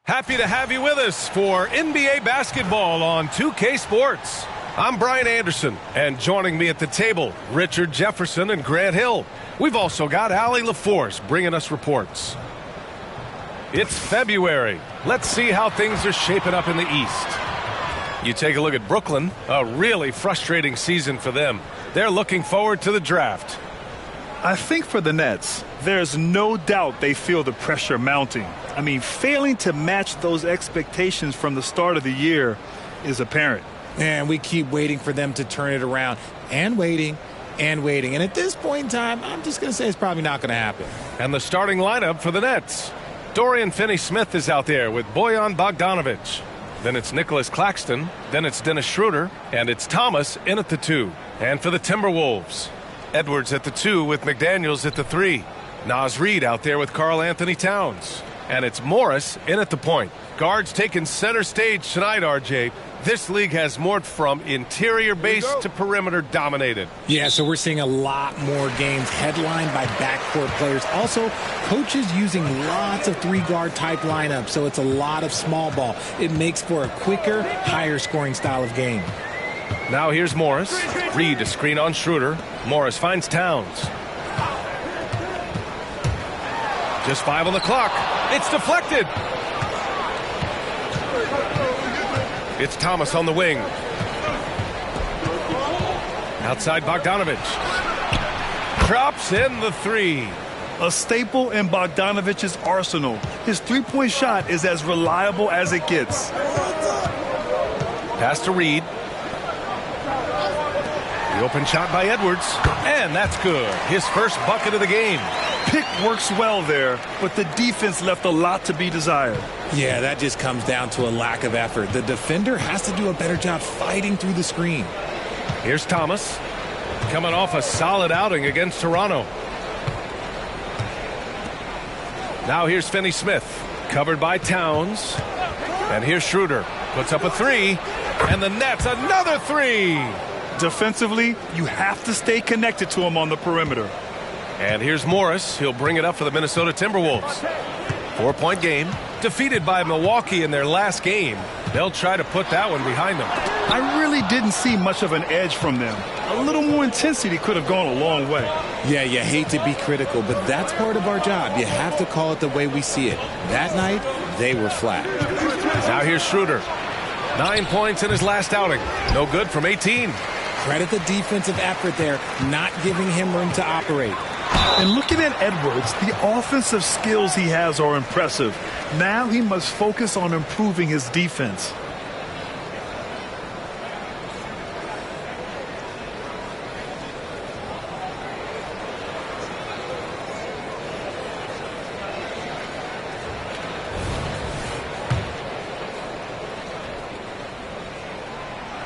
Happy to have you with us for NBA basketball on 2K Sports. I'm Brian Anderson, and joining me at the table, Richard Jefferson and Grant Hill. We've also got Allie LaForce bringing us reports. It's February. Let's see how things are shaping up in the East. You take a look at Brooklyn, a really frustrating season for them. They're looking forward to the draft. I think for the Nets, there's no doubt they feel the pressure mounting. I mean, failing to match those expectations from the start of the year is apparent. And we keep waiting for them to turn it around and waiting and waiting. And at this point in time, I'm just going to say it's probably not going to happen. And the starting lineup for the Nets. Dorian Finney-Smith is out there with Bojan Bogdanovic. Then it's Nicholas Claxton. Then it's Dennis Schroeder. And it's Thomas in at the 2. And for the Timberwolves, Edwards at the 2 with McDaniels at the 3. Naz Reid out there with Karl Anthony Towns. And it's Morris in at the point. Guards taking center stage tonight, RJ. This league has morphed from interior base to perimeter dominated. Yeah, so we're seeing a lot more games headlined by backcourt players. Also, coaches using lots of three-guard type lineups, so it's a lot of small ball. It makes for a quicker, higher-scoring style of game. Now here's Morris. Reid to screen on Schroeder. Morris finds Towns. Just 5 on the clock. It's deflected. It's Thomas on the wing. Outside Bogdanovic. Drops in the 3. A staple in Bogdanovic's arsenal. His three-point shot is as reliable as it gets. Pass to Reid. The open shot by Edwards. And that's good. His first bucket of the game. Pick works well there, but the defense left a lot to be desired. Yeah, that just comes down to a lack of effort. The defender has to do a better job fighting through the screen. Here's Thomas, coming off a solid outing against Toronto. Now here's Finney-Smith, covered by Towns. And here's Schroeder, puts up a 3, and the Nets another 3. Defensively, you have to stay connected to him on the perimeter. And here's Morris. He'll bring it up for the Minnesota Timberwolves. 4-point game. Defeated by Milwaukee in their last game. They'll try to put that one behind them. I really didn't see much of an edge from them. A little more intensity could have gone a long way. Yeah, you hate to be critical, but that's part of our job. You have to call it the way we see it. That night, they were flat. Now here's Schroeder. 9 points in his last outing. No good from 18. Credit the defensive effort there, not giving him room to operate. And looking at Edwards, the offensive skills he has are impressive. Now he must focus on improving his defense.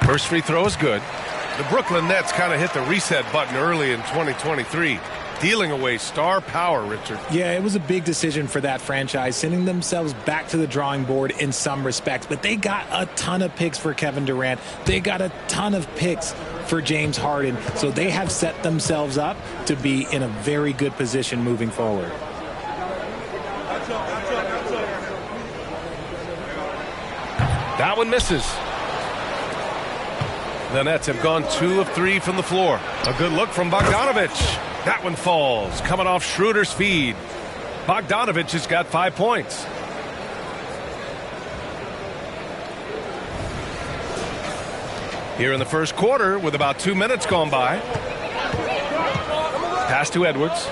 First free throw is good. The Brooklyn Nets kind of hit the reset button early in 2023. Dealing away star power, Richard. Yeah, it was a big decision for that franchise, sending themselves back to the drawing board in some respects. But they got a ton of picks for Kevin Durant. They got a ton of picks for James Harden. So they have set themselves up to be in a very good position moving forward. That one misses. The Nets have gone 2 of 3 from the floor. A good look from Bogdanovic. That one falls, coming off Schroeder's feed. Bogdanovic has got 5 points. Here in the first quarter, with about 2 minutes gone by. Pass to Edwards.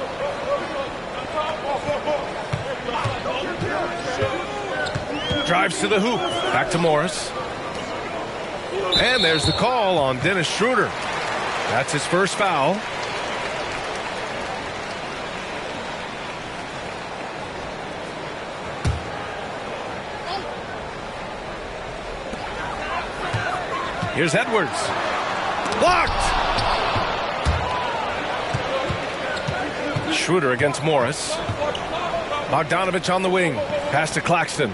Drives to the hoop. Back to Morris. And there's the call on Dennis Schroeder. That's his first foul. Here's Edwards. Blocked! Schroeder against Morris. Bogdanovic on the wing. Pass to Claxton.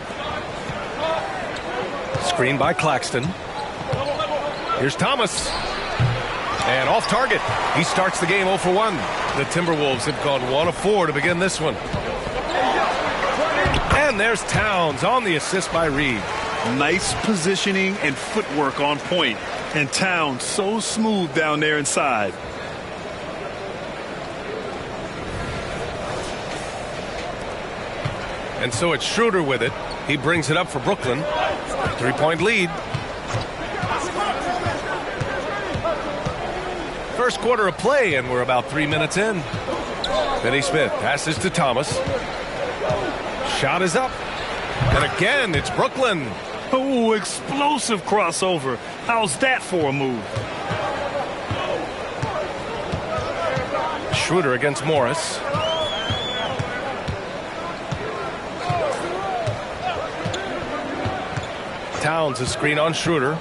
Screen by Claxton. Here's Thomas. And off target. He starts the game 0 for 1. The Timberwolves have gone 1 of 4 to begin this one. And And there's Towns on the assist by Reed. Nice positioning and footwork on point. And Towns so smooth down there inside. And so it's Schroeder with it. He brings it up for Brooklyn. 3-point lead. First quarter of play, and we're about 3 minutes in. Finney Smith passes to Thomas. Shot is up. And again, it's Brooklyn. Oh, explosive crossover. How's that for a move? Schroeder against Morris. Towns a screen on Schroeder.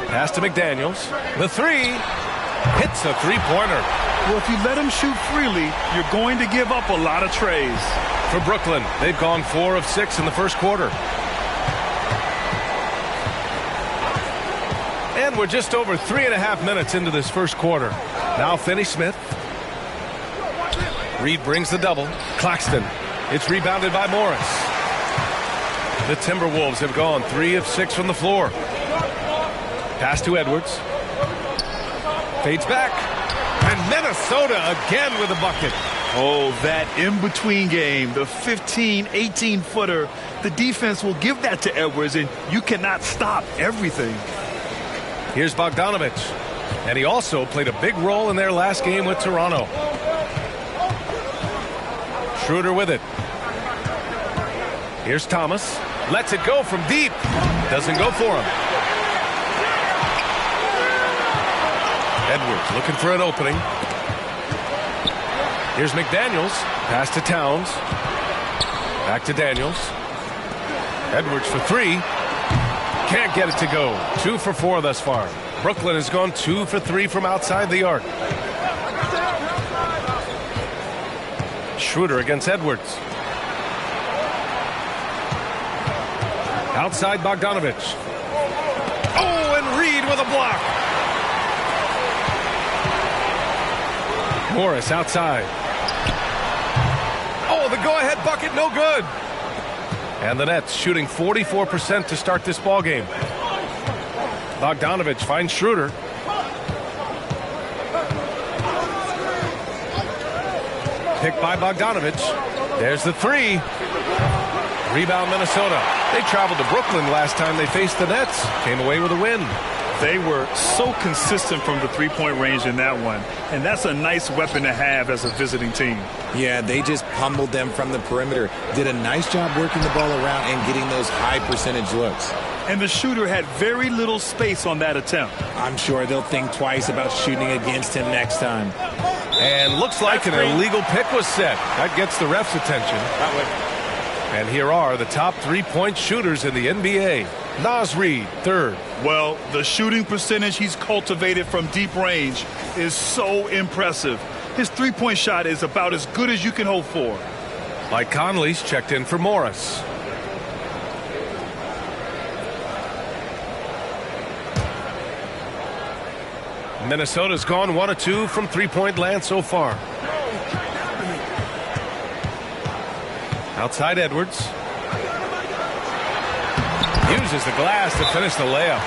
Pass to McDaniels. The three. Hits a three-pointer. Well, if you let him shoot freely, you're going to give up a lot of trays. For Brooklyn, they've gone 4 of 6 in the first quarter. And we're just over 3.5 minutes into this first quarter. Now Finney Smith. Reed brings the double. Claxton. It's rebounded by Morris. The Timberwolves have gone 3 of 6 from the floor. Pass to Edwards. Fades back. And Minnesota again with a bucket. Oh, that in-between game, the 15, 18-footer. The defense will give that to Edwards, and you cannot stop everything. Here's Bogdanovich. And he also played a big role in their last game with Toronto. Schroeder with it. Here's Thomas. Lets it go from deep. Doesn't go for him. Edwards looking for an opening. Here's McDaniels. Pass to Towns. Back to Daniels. Edwards for 3. Can't get it to go. 2 for 4 thus far. Brooklyn has gone 2 for 3 from outside the arc. Schroeder against Edwards. Outside Bogdanovich. Oh, and Reed with a block. Morris outside. Oh, the go-ahead bucket, no good. And the Nets shooting 44% to start this ball game. Bogdanovich finds Schroeder. Picked by Bogdanovich. There's the 3. Rebound Minnesota. They traveled to Brooklyn last time they faced the Nets. Came away with a win. They were so consistent from the three-point range in that one. And that's a nice weapon to have as a visiting team. Yeah, they just pummeled them from the perimeter. Did a nice job working the ball around and getting those high percentage looks. And the shooter had very little space on that attempt. I'm sure they'll think twice about shooting against him next time. And looks like an illegal pick was set. That gets the ref's attention. And here are the top three-point shooters in the NBA. Naz Reid, 3rd. Well, the shooting percentage he's cultivated from deep range is so impressive. His three-point shot is about as good as you can hope for. Mike Conley's checked in for Morris. Minnesota's gone 1 of 2 from three-point land so far. Outside Edwards. Uses the glass to finish the layup.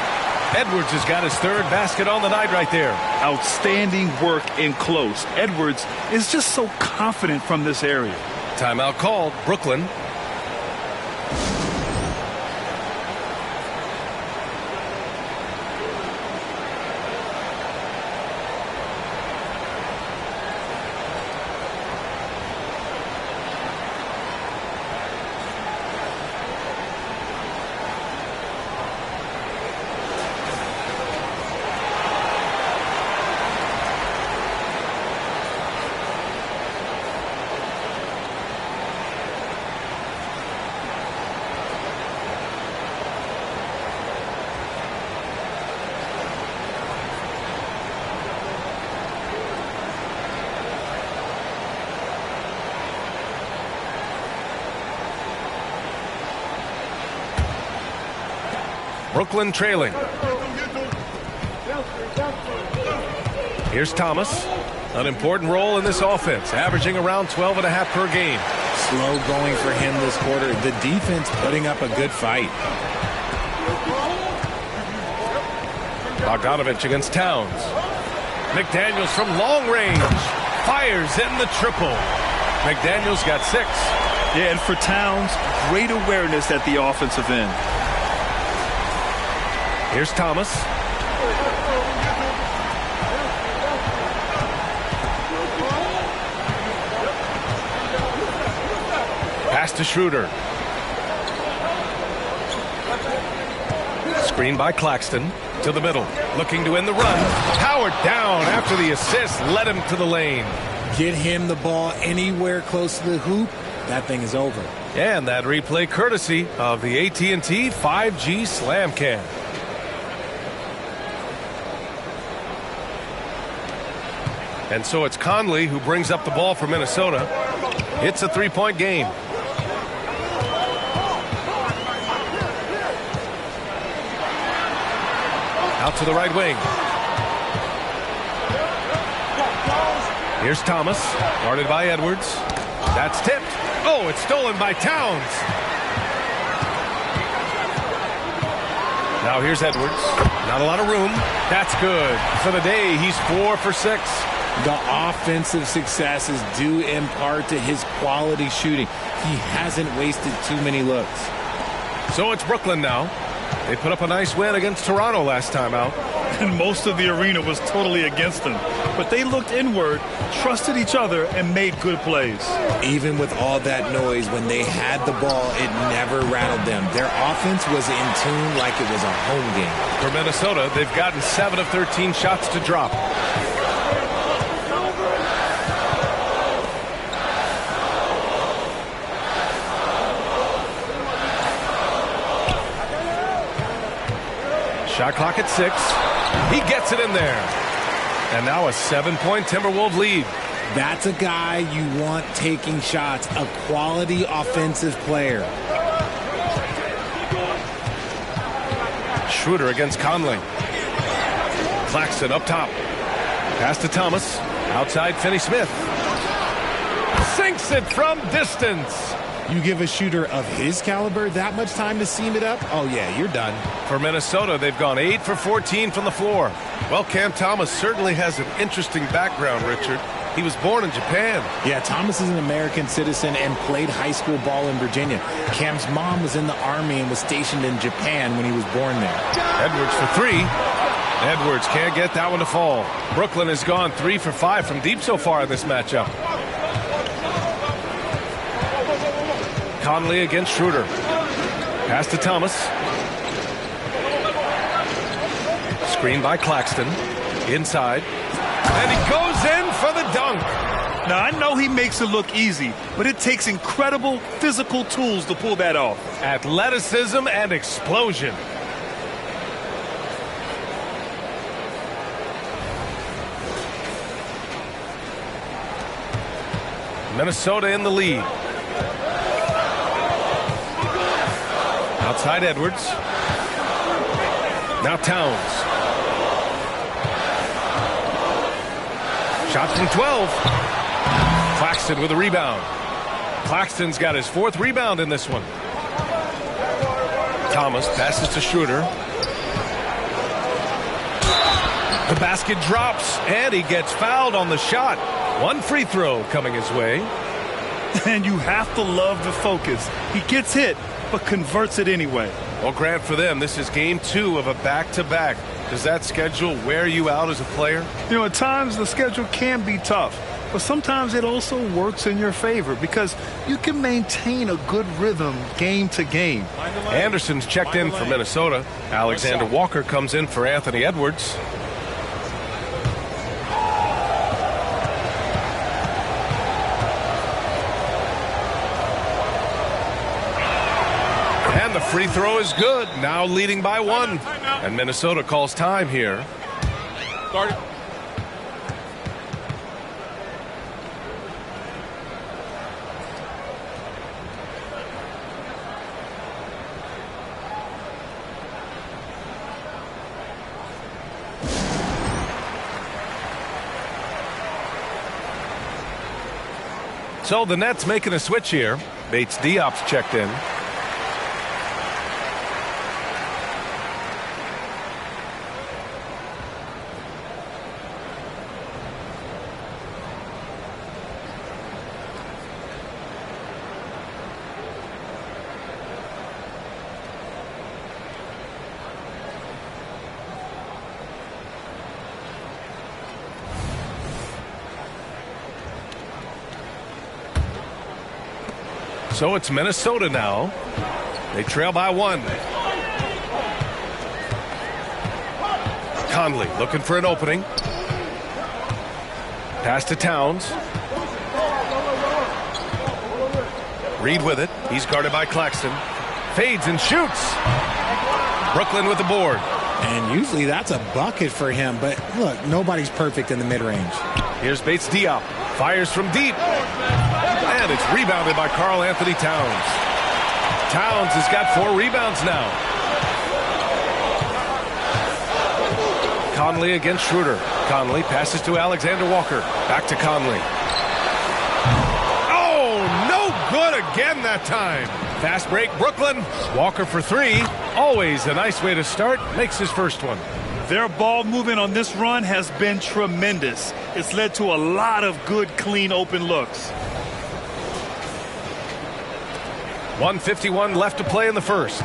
Edwards has got his 3rd basket on the night right there. Outstanding work in close. Edwards is just so confident from this area. Timeout called. Brooklyn. Brooklyn trailing. Here's Thomas. An important role in this offense, averaging around 12.5 per game. Slow going for him this quarter. The defense putting up a good fight. Bogdanovich against Towns. McDaniels from long range. Fires in the triple. McDaniels got 6. Yeah, and for Towns, great awareness at the offensive end. Here's Thomas. Pass to Schroeder. Screen by Claxton. To the middle. Looking to end the run. Howard down after the assist. Led him to the lane. Get him the ball anywhere close to the hoop. That thing is over. And that replay courtesy of the AT&T 5G Slam Cam. And so it's Conley who brings up the ball for Minnesota. It's a 3-point game. Out to the right wing. Here's Thomas, guarded by Edwards. That's tipped. Oh, it's stolen by Towns. Now here's Edwards. Not a lot of room. That's good. For the day, he's 4 for 6. The offensive success is due in part to his quality shooting. He hasn't wasted too many looks. So it's Brooklyn now. They put up a nice win against Toronto last time out. And most of the arena was totally against them. But they looked inward, trusted each other, and made good plays. Even with all that noise, when they had the ball, it never rattled them. Their offense was in tune like it was a home game. For Minnesota, they've gotten 7 of 13 shots to drop. Shot clock at 6. He gets it in there. And now a 7-point Timberwolves lead. That's a guy you want taking shots, a quality offensive player. Schroeder against Conley. Claxton up top. Pass to Thomas. Outside Finney-Smith. Sinks it from distance. You give a shooter of his caliber that much time to seam it up? Oh, yeah, you're done. For Minnesota, they've gone 8 for 14 from the floor. Well, Cam Thomas certainly has an interesting background, Richard. He was born in Japan. Yeah, Thomas is an American citizen and played high school ball in Virginia. Cam's mom was in the Army and was stationed in Japan when he was born there. Edwards for 3. Edwards can't get that one to fall. Brooklyn has gone 3 for 5 from deep so far in this matchup. Conley against Schroeder. Pass to Thomas. Screen by Claxton. Inside. And he goes in for the dunk. Now, I know he makes it look easy, but it takes incredible physical tools to pull that off. Athleticism and explosion. Minnesota in the lead. Outside Edwards. Now Towns. Shot from 12. Claxton with a rebound. Claxton's got his 4th rebound in this one. Thomas passes to Schroeder. The basket drops, and he gets fouled on the shot. 1 free throw coming his way. And you have to love the focus. He gets hit, but converts it anyway. Well, Grant, for them, this is game 2 of a back-to-back. Does that schedule wear you out as a player? You know, at times the schedule can be tough, but sometimes it also works in your favor because you can maintain a good rhythm game to game. Anderson's checked in for Minnesota. Alexander Walker comes in for Anthony Edwards. And the free throw is good. Now leading by 1. And Minnesota calls time here. Guard it. So the Nets making a switch here. Bates Diop's checked in. So it's Minnesota now. They trail by 1. Conley looking for an opening. Pass to Towns. Reed with it. He's guarded by Claxton. Fades and shoots. Brooklyn with the board. And usually that's a bucket for him. But look, nobody's perfect in the mid-range. Here's Bates Diop. Fires from deep. And it's rebounded by Karl Anthony Towns. Towns has got 4 rebounds now. Conley against Schroeder. Conley passes to Alexander Walker. Back to Conley. Oh, no good again that time. Fast break, Brooklyn. Walker for 3. Always a nice way to start. Makes his first one. Their ball movement on this run has been tremendous. It's led to a lot of good, clean, open looks. 1:51 left to play in the first.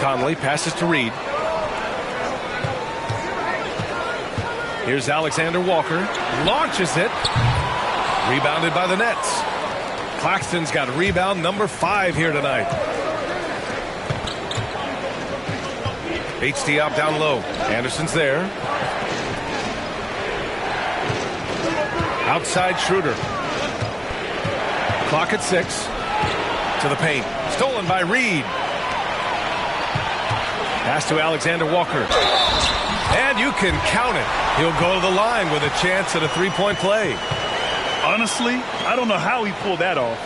Conley passes to Reed. Here's Alexander Walker. Launches it. Rebounded by the Nets. Claxton's got rebound number 5 here tonight. Bates Diop down low. Anderson's there. Outside Schroeder. Clock at 6. To the paint. Stolen by Reed. Pass to Alexander Walker. And you can count it. He'll go to the line with a chance at a 3-point play. Honestly, I don't know how he pulled that off.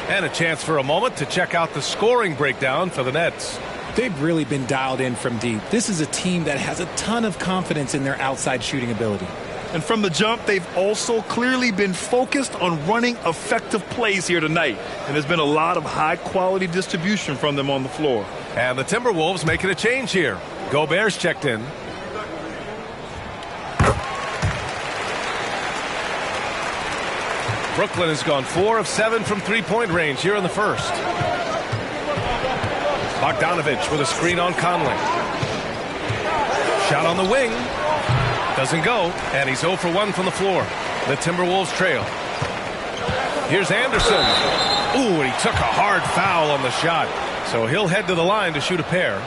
And a chance for a moment to check out the scoring breakdown for the Nets. They've really been dialed in from deep. This is a team that has a ton of confidence in their outside shooting ability. And from the jump, they've also clearly been focused on running effective plays here tonight. And there's been a lot of high-quality distribution from them on the floor. And the Timberwolves making a change here. Gobert's checked in. Brooklyn has gone 4 of 7 from three-point range here in the first. Bogdanovich with a screen on Conley. Shot on the wing. Doesn't go, and he's 0 for 1 from the floor. The Timberwolves trail. Here's Anderson. Ooh, and he took a hard foul on the shot. So he'll head to the line to shoot a pair.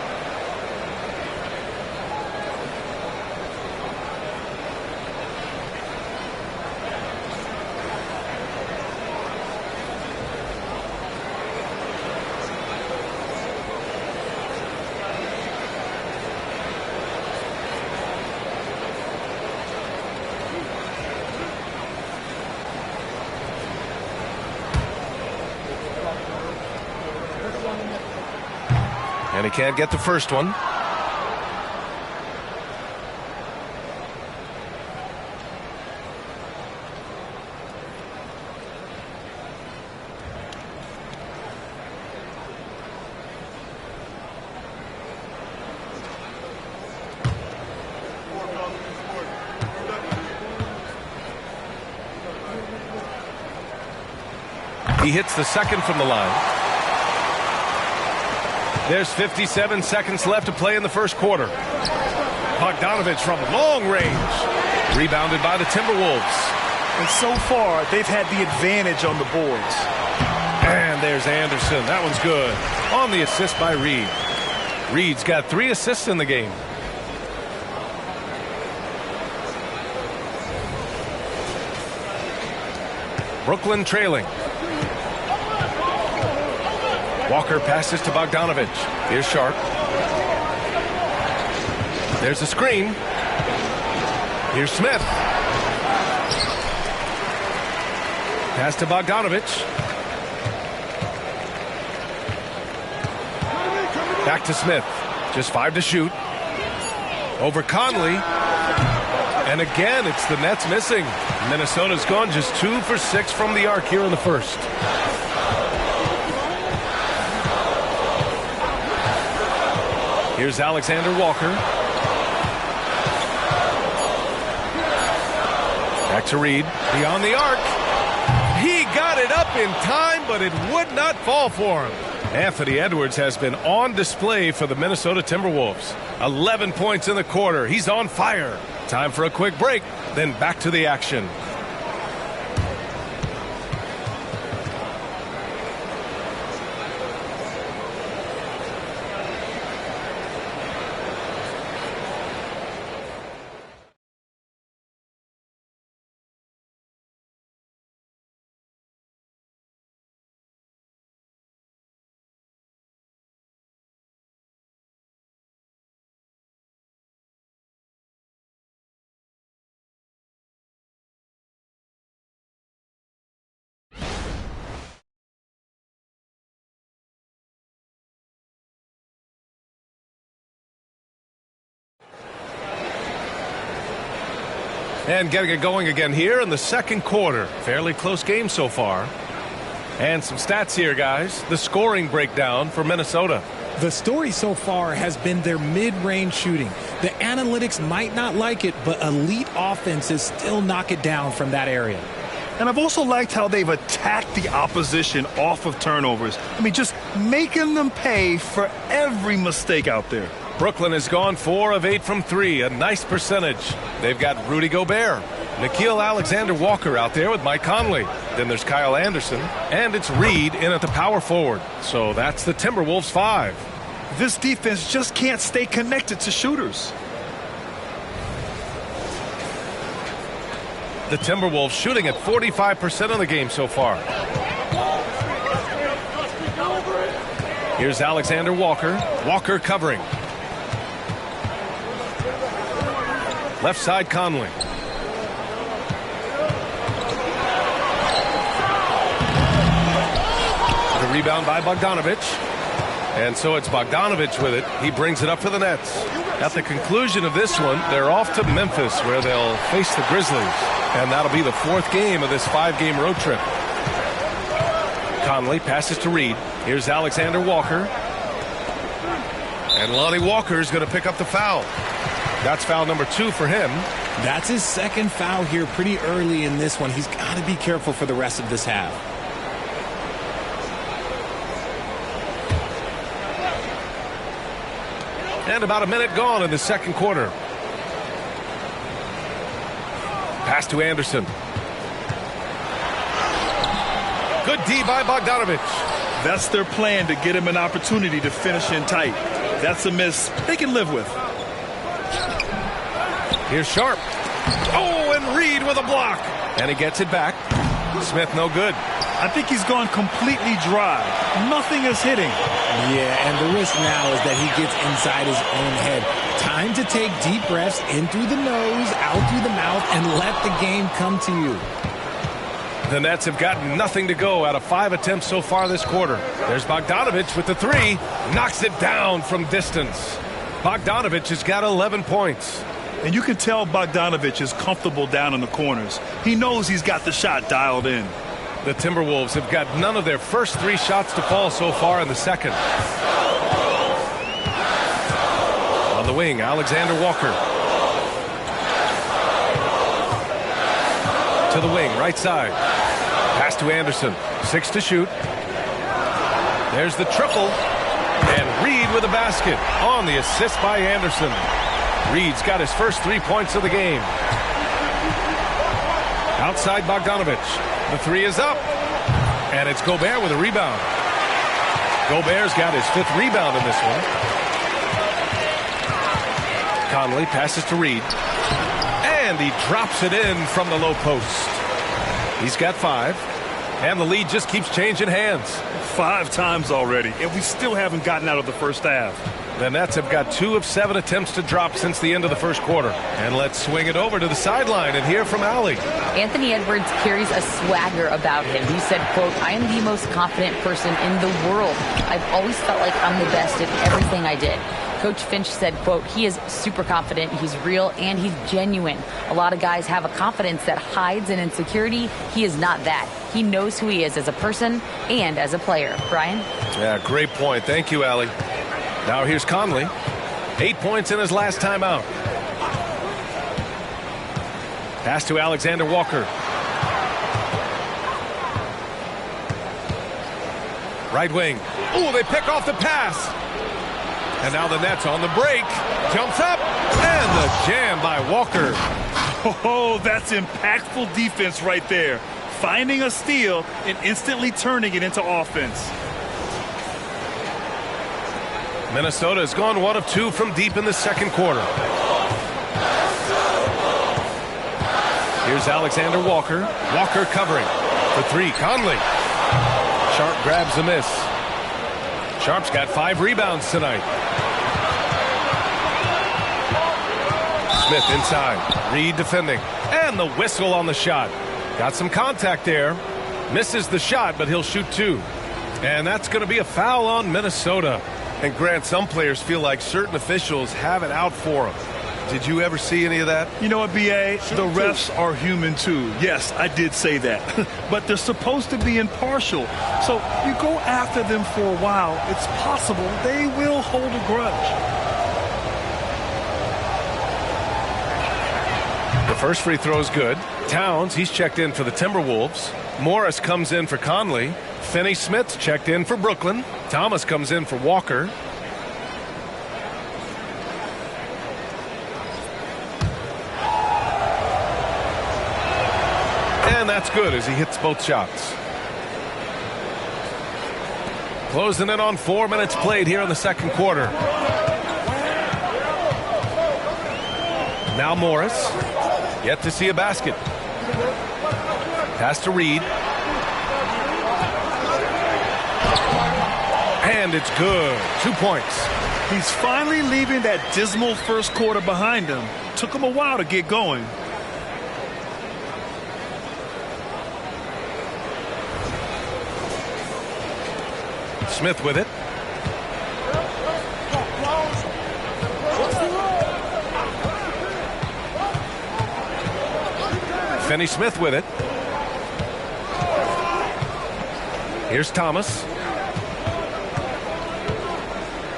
And he can't get the first one. He hits the second from the line. There's 57 seconds left to play in the first quarter. Bogdanovich from long range. Rebounded by the Timberwolves. And so far, they've had the advantage on the boards. And there's Anderson. That one's good. On the assist by Reed. Reed's got 3 assists in the game. Brooklyn trailing. Walker passes to Bogdanovich. Here's Sharp. There's a screen. Here's Smith. Pass to Bogdanovich. Back to Smith. Just 5 to shoot. Over Conley. And again, it's the Nets missing. Minnesota's gone just 2 for 6 from the arc here in the first. Here's Alexander Walker. Back to Reed. Beyond the arc. He got it up in time, but it would not fall for him. Anthony Edwards has been on display for the Minnesota Timberwolves. 11 points in the quarter. He's on fire. Time for a quick break, then back to the action. And getting it going again here in the second quarter. Fairly close game so far. And some stats here, guys. The scoring breakdown for Minnesota. The story so far has been their mid-range shooting. The analytics might not like it, but elite offenses still knock it down from that area. And I've also liked how they've attacked the opposition off of turnovers. I mean, just making them pay for every mistake out there. Brooklyn has gone 4 of 8 from 3, a nice percentage. They've got Rudy Gobert, Nickeil Alexander-Walker out there with Mike Conley. Then there's Kyle Anderson, and it's Reed in at the power forward. So that's the Timberwolves 5. This defense just can't stay connected to shooters. The Timberwolves shooting at 45% of the game so far. Here's Alexander Walker. Walker covering. Left side, Conley. The rebound by Bogdanovic. And so it's Bogdanovic with it. He brings it up for the Nets. At the conclusion of this one, they're off to Memphis, where they'll face the Grizzlies. And that'll be the 4th game of this 5-game road trip. Conley passes to Reed. Here's Alexander Walker. And Lonnie Walker is going to pick up the foul. That's foul number 2 for him. That's his second foul here pretty early in this one. He's got to be careful for the rest of this half. And about a minute gone in the second quarter. Pass to Anderson. Good D by Bogdanovic. That's their plan, to get him an opportunity to finish in tight. That's a miss they can live with. Here's Sharp. Oh, and Reed with a block. And he gets it back. Smith no good. I think he's gone completely dry. Nothing is hitting. Yeah, and the risk now is that he gets inside his own head. Time to take deep breaths in through the nose, out through the mouth, and let the game come to you. The Nets have gotten nothing to go out of 5 attempts so far this quarter. There's Bogdanovic with the 3. Knocks it down from distance. Bogdanovic has got 11 points. And you can tell Bogdanovic is comfortable down in the corners. He knows he's got the shot dialed in. The Timberwolves have got none of their first 3 shots to fall so far in the second. On the wing, Alexander Walker. To the wing, right side. Pass to Anderson. 6 to shoot. There's the triple. And Reed with a basket on the assist by Anderson. Reed's got his first 3 points of the game. Outside Bogdanovic. The 3 is up. And it's Gobert with a rebound. Gobert's got his 5th rebound in this one. Conley passes to Reed. And he drops it in from the low post. He's got 5. And the lead just keeps changing hands. 5 times already, and we still haven't gotten out of the first half. The Nets have got 2 of 7 attempts to drop since the end of the first quarter. And let's swing it over to the sideline and hear from Allie. Anthony Edwards carries a swagger about him. He said, quote, "I am the most confident person in the world. I've always felt like I'm the best at everything I did. Coach Finch said, quote, "He is super confident, he's real, and he's genuine. A lot of guys have a confidence that hides in insecurity. He is not that. He knows who he is as a person and as a player." Brian? Yeah, great point. Thank you, Allie. Now here's Conley. 8 points in his last time out. Pass to Alexander Walker. Right wing. Ooh, they pick off the pass. And now the Nets on the break. Jumps up. And the jam by Walker. Oh, that's impactful defense right there. Finding a steal and instantly turning it into offense. Minnesota has gone 1 of 2 from deep in the second quarter. Here's Alexander Walker. Walker covering. For 3, Conley. Sharp grabs the miss. Sharp's got 5 rebounds tonight. Smith inside. Reed defending. And the whistle on the shot. Got some contact there. Misses the shot, but he'll shoot 2. And that's going to be a foul on Minnesota. And Grant, some players feel like certain officials have it out for them. Did you ever see any of that? You know what, B.A.? The refs are human too. Yes, I did say that. But they're supposed to be impartial. So you go after them for a while, it's possible they will hold a grudge. The first free throw is good. Towns, he's checked in for the Timberwolves. Morris comes in for Conley. Finney-Smith's checked in for Brooklyn. Thomas comes in for Walker. And that's good as he hits both shots. Closing in on 4 minutes played here in the second quarter. Now Morris. Yet to see a basket. Pass to Reed. And it's good. 2 points. He's finally leaving that dismal first quarter behind him. Took him a while to get going. Smith with it. Finney-Smith with it. Here's Thomas.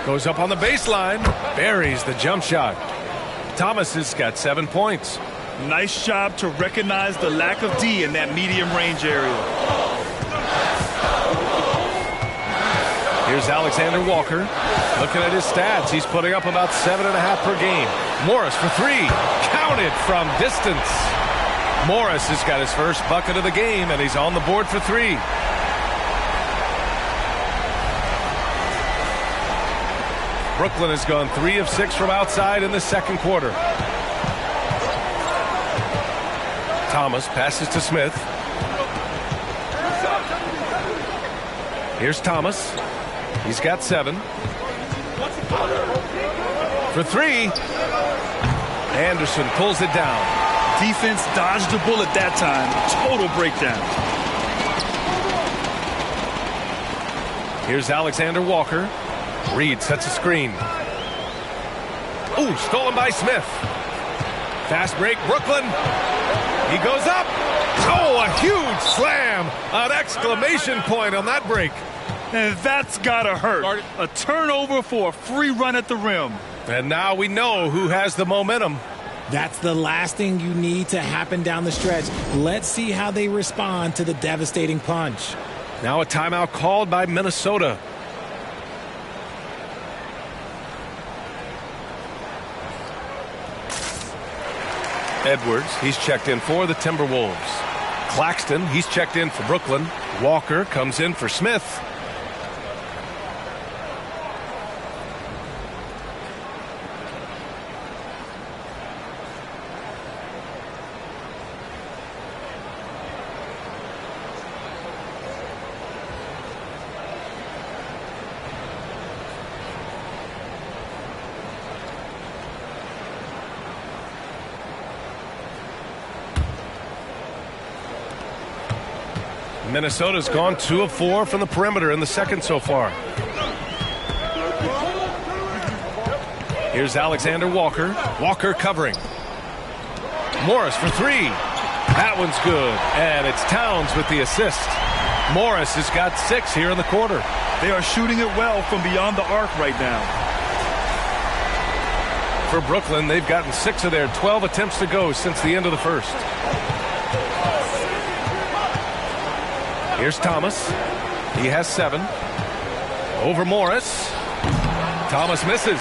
Goes up on the baseline. Buries the jump shot. Thomas has got 7 points. Nice job to recognize the lack of D in that medium range area. Here's Alexander Walker. Looking at his stats, he's putting up about 7.5 per game. Morris for 3. Counted from distance. Morris has got his first bucket of the game, and he's on the board for 3. Brooklyn has gone 3 of 6 from outside in the second quarter. Thomas passes to Smith. Here's Thomas. He's got 7. For 3. Anderson pulls it down. Defense dodged the bullet that time. Total breakdown. Here's Alexander Walker. Reed sets a screen. Ooh, stolen by Smith. Fast break, Brooklyn. He goes up. Oh, a huge slam. An exclamation point on that break. And that's gotta hurt. A turnover for a free run at the rim. And now we know who has the momentum. That's the last thing you need to happen down the stretch. Let's see how they respond to the devastating punch. Now a timeout called by Minnesota. Edwards, he's checked in for the Timberwolves. Claxton, he's checked in for Brooklyn. Walker comes in for Smith. Minnesota's gone 2 of 4 from the perimeter in the second so far. Here's Alexander Walker. Walker covering. Morris for three. That one's good. And it's Towns with the assist. Morris has got 6 here in the quarter. They are shooting it well from beyond the arc right now. For Brooklyn, they've gotten 6 of their 12 attempts to go since the end of the first. Here's Thomas. He has 7. Over Morris. Thomas misses.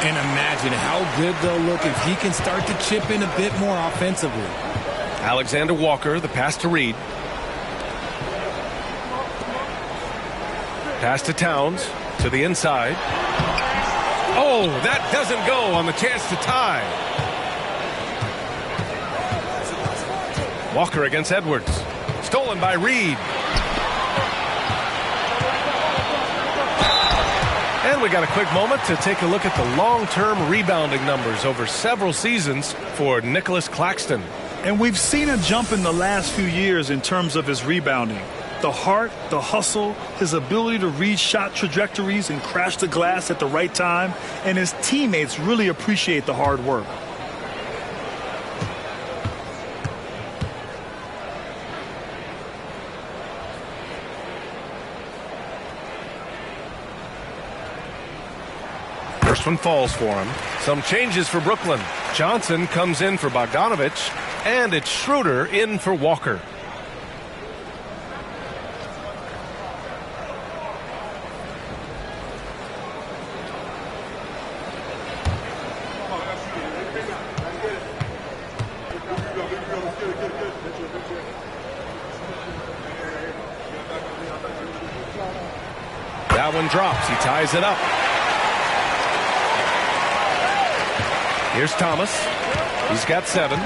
And imagine how good they'll look if he can start to chip in a bit more offensively. Alexander Walker, the pass to Reed. Pass to Towns, to the inside. Oh, that doesn't go on the chance to tie. Walker against Edwards. Stolen by Reed. And we got a quick moment to take a look at the long-term rebounding numbers over several seasons for Nicholas Claxton. And we've seen a jump in the last few years in terms of his rebounding. The heart, the hustle, his ability to read shot trajectories and crash the glass at the right time, and his teammates really appreciate the hard work. First one falls for him. Some changes for Brooklyn. Johnson comes in for Bogdanovich, and it's Schroeder in for Walker. That one drops. He ties it up. Here's Thomas. He's got 7.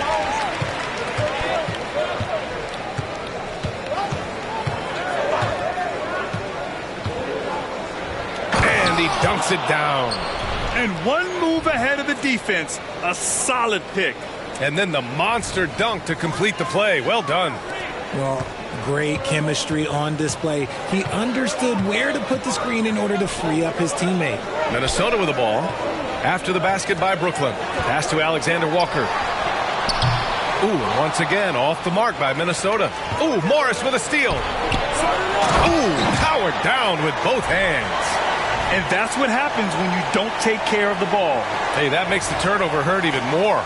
And he dunks it down. And one move ahead of the defense. A solid pick. And then the monster dunk to complete the play. Well done. Well, great chemistry on display. He understood where to put the screen in order to free up his teammate. Minnesota with the ball. After the basket by Brooklyn. Pass to Alexander Walker. Ooh, once again, off the mark by Minnesota. Ooh, Morris with a steal. Ooh, powered down with both hands. And that's what happens when you don't take care of the ball. Hey, that makes the turnover hurt even more.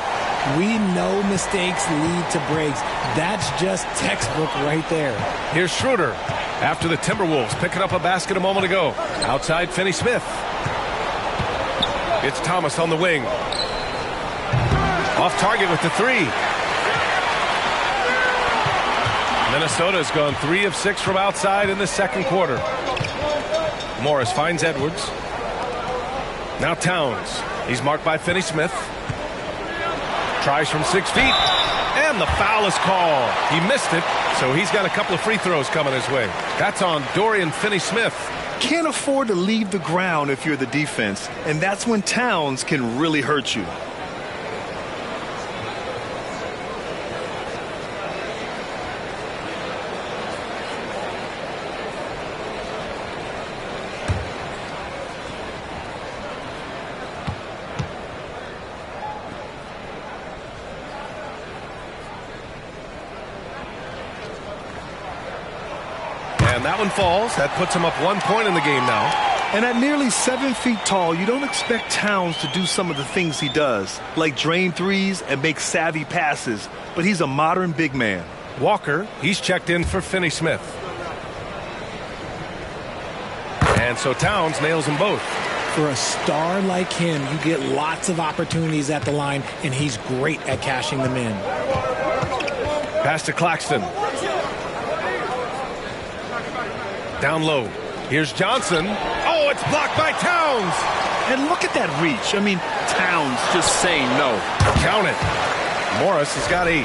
We know mistakes lead to breaks. That's just textbook right there. Here's Schroeder. After the Timberwolves picking up a basket a moment ago. Outside Finney-Smith. It's Thomas on the wing. Off target with the 3. Minnesota's gone 3 of 6 from outside in the second quarter. Morris finds Edwards. Now Towns. He's marked by Finney-Smith. Tries from 6 feet. And the foul is called. He missed it, so he's got a couple of free throws coming his way. That's on Dorian Finney-Smith. Can't afford to leave the ground if you're the defense, and that's when Towns can really hurt you. And that one falls. That puts him up 1 point in the game now. And at nearly 7 feet tall, you don't expect Towns to do some of the things he does, like drain threes and make savvy passes. But he's a modern big man. Walker, he's checked in for Finney-Smith. And so Towns nails them both. For a star like him, you get lots of opportunities at the line, and he's great at cashing them in. Pass to Claxton. Down low. Here's Johnson. Oh, it's blocked by Towns. And look at that reach. I mean, Towns just saying no. Count it. Morris has got 8.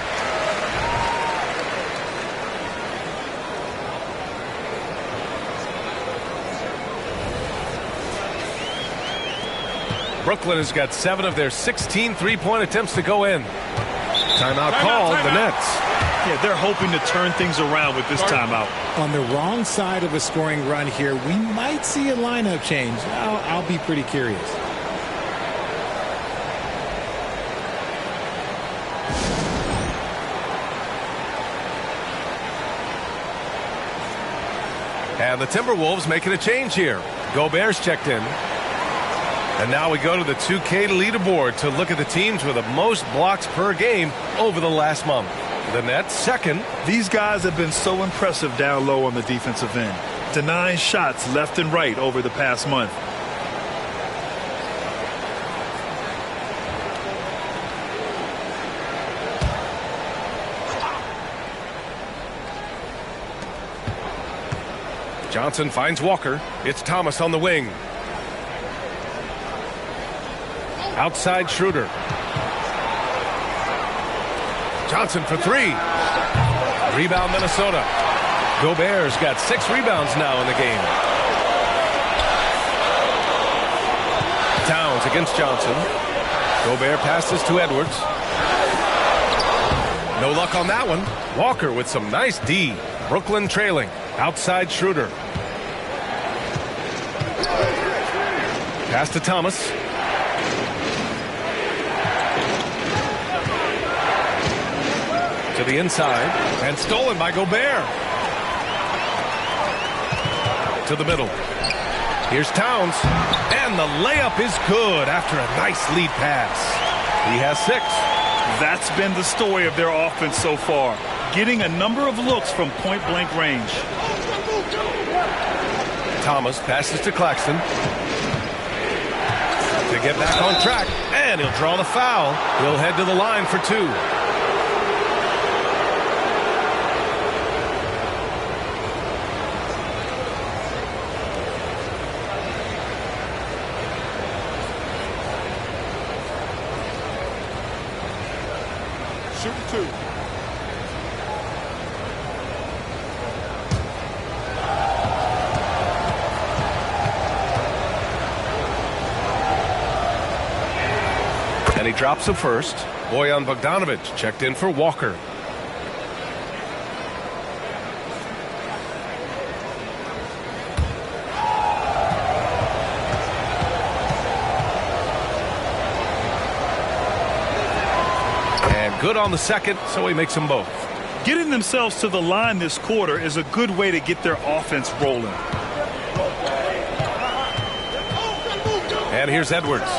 Brooklyn has got 7 of their 16 three-point attempts to go in. Timeout called. The Nets. Yeah, they're hoping to turn things around with this timeout. On the wrong side of a scoring run here, we might see a lineup change. I'll be pretty curious. And the Timberwolves making a change here. Gobert's checked in. And now we go to the 2K leaderboard to look at the teams with the most blocks per game over the last month. The Nets second. These guys have been so impressive down low on the defensive end, denying shots left and right over the past month. Johnson finds Walker. It's Thomas on the wing. Outside Schroeder. Johnson for three. Rebound Minnesota. Gobert's got 6 rebounds now in the game. Towns against Johnson. Gobert passes to Edwards. No luck on that one. Walker with some nice D. Brooklyn trailing. Outside Schroeder. Pass to Thomas. To the inside. And stolen by Gobert. To the middle. Here's Towns. And the layup is good after a nice lead pass. He has 6. That's been the story of their offense so far. Getting a number of looks from point-blank range. Thomas passes to Claxton. To get back on track. And he'll draw the foul. He'll head to the line for 2. Shooting 2. And he drops a first. Bojan Bogdanović checked in for Walker. And good on the second, so he makes them both. Getting themselves to the line this quarter is a good way to get their offense rolling. And here's Edwards.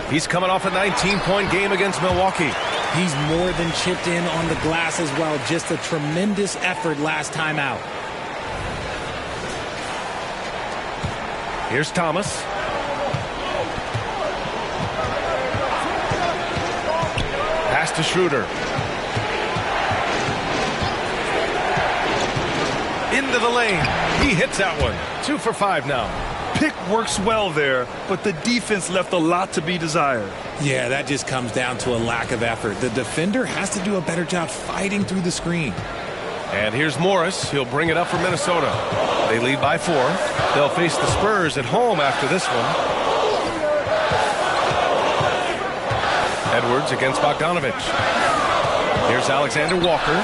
He's coming off a 19-point game against Milwaukee. He's more than chipped in on the glass as well. Just a tremendous effort last time out. Here's Thomas. Pass to Schroeder. Into the lane. He hits that one. 2 for 5 now. Pick works well there, but the defense left a lot to be desired. Yeah, that just comes down to a lack of effort. The defender has to do a better job fighting through the screen. And here's Morris. He'll bring it up for Minnesota. They lead by 4. They'll face the Spurs at home after this one. Edwards against Bogdanović. Here's Alexander Walker.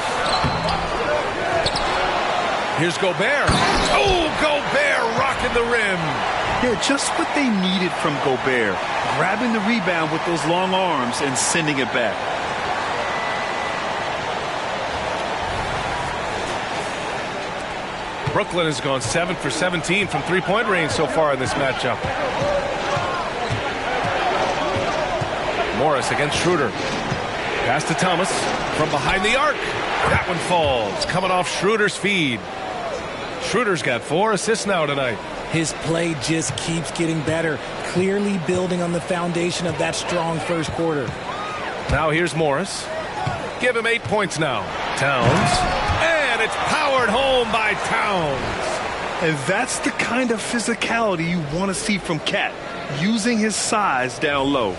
Here's Gobert. Oh, Gobert rocking the rim. Yeah, just what they needed from Gobert. Grabbing the rebound with those long arms and sending it back. Brooklyn has gone 7 for 17 from three-point range so far in this matchup. Morris against Schroeder. Pass to Thomas from behind the arc. That one falls, coming off Schroeder's feed. Schroeder's got 4 assists now tonight. His play just keeps getting better, clearly building on the foundation of that strong first quarter. Now here's Morris. Give him 8 points now. Towns. And it's powered home by Towns. And that's the kind of physicality you want to see from Cat, using his size down low.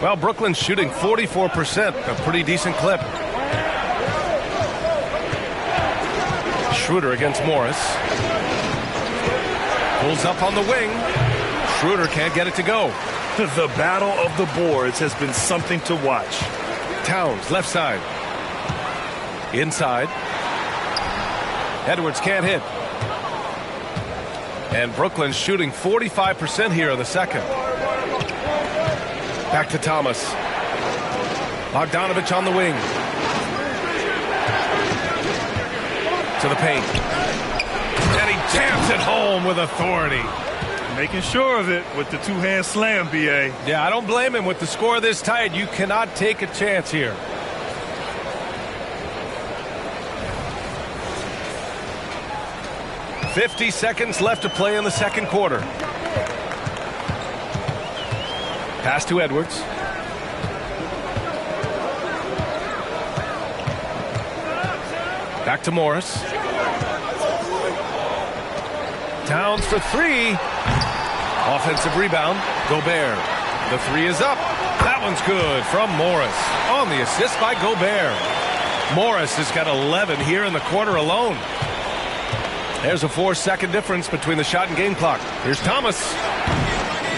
Well, Brooklyn's shooting 44%, a pretty decent clip. Schroeder against Morris. Pulls up on the wing. Schroeder can't get it to go. The battle of the boards has been something to watch. Towns, left side. Inside. Edwards can't hit. And Brooklyn's shooting 45% here in the second. Back to Thomas. Bogdanović on the wing. To the paint. Jams it home with authority. Making sure of it with the two-hand slam, B.A. Yeah, I don't blame him. With the score this tight, you cannot take a chance here. "50 seconds left to play in the second quarter. Pass to Edwards. Back to Morris. Towns for three. Offensive rebound. Gobert. The three is up. That one's good from Morris. On the assist by Gobert. Morris has got 11 here in the quarter alone. There's a 4-second difference between the shot and game clock. Here's Thomas.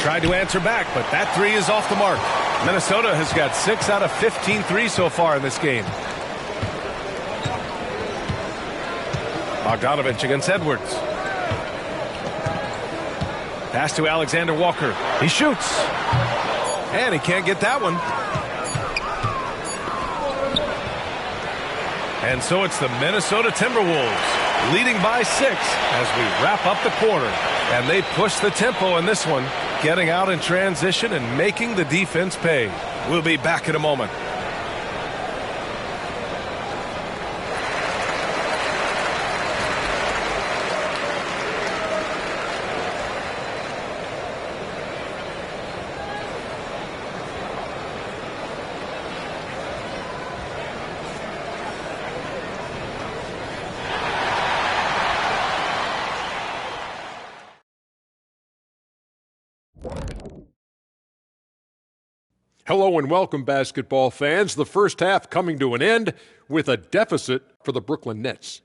Tried to answer back, but that three is off the mark. Minnesota has got 6 out of 15 threes so far in this game. Bogdanovich against Edwards. Pass to Alexander Walker. He shoots. And he can't get that one. And so it's the Minnesota Timberwolves leading by 6 as we wrap up the quarter. And they push the tempo in this one, getting out in transition and making the defense pay. We'll be back in a moment. Hello and welcome, basketball fans. The first half coming to an end with a deficit for the Brooklyn Nets.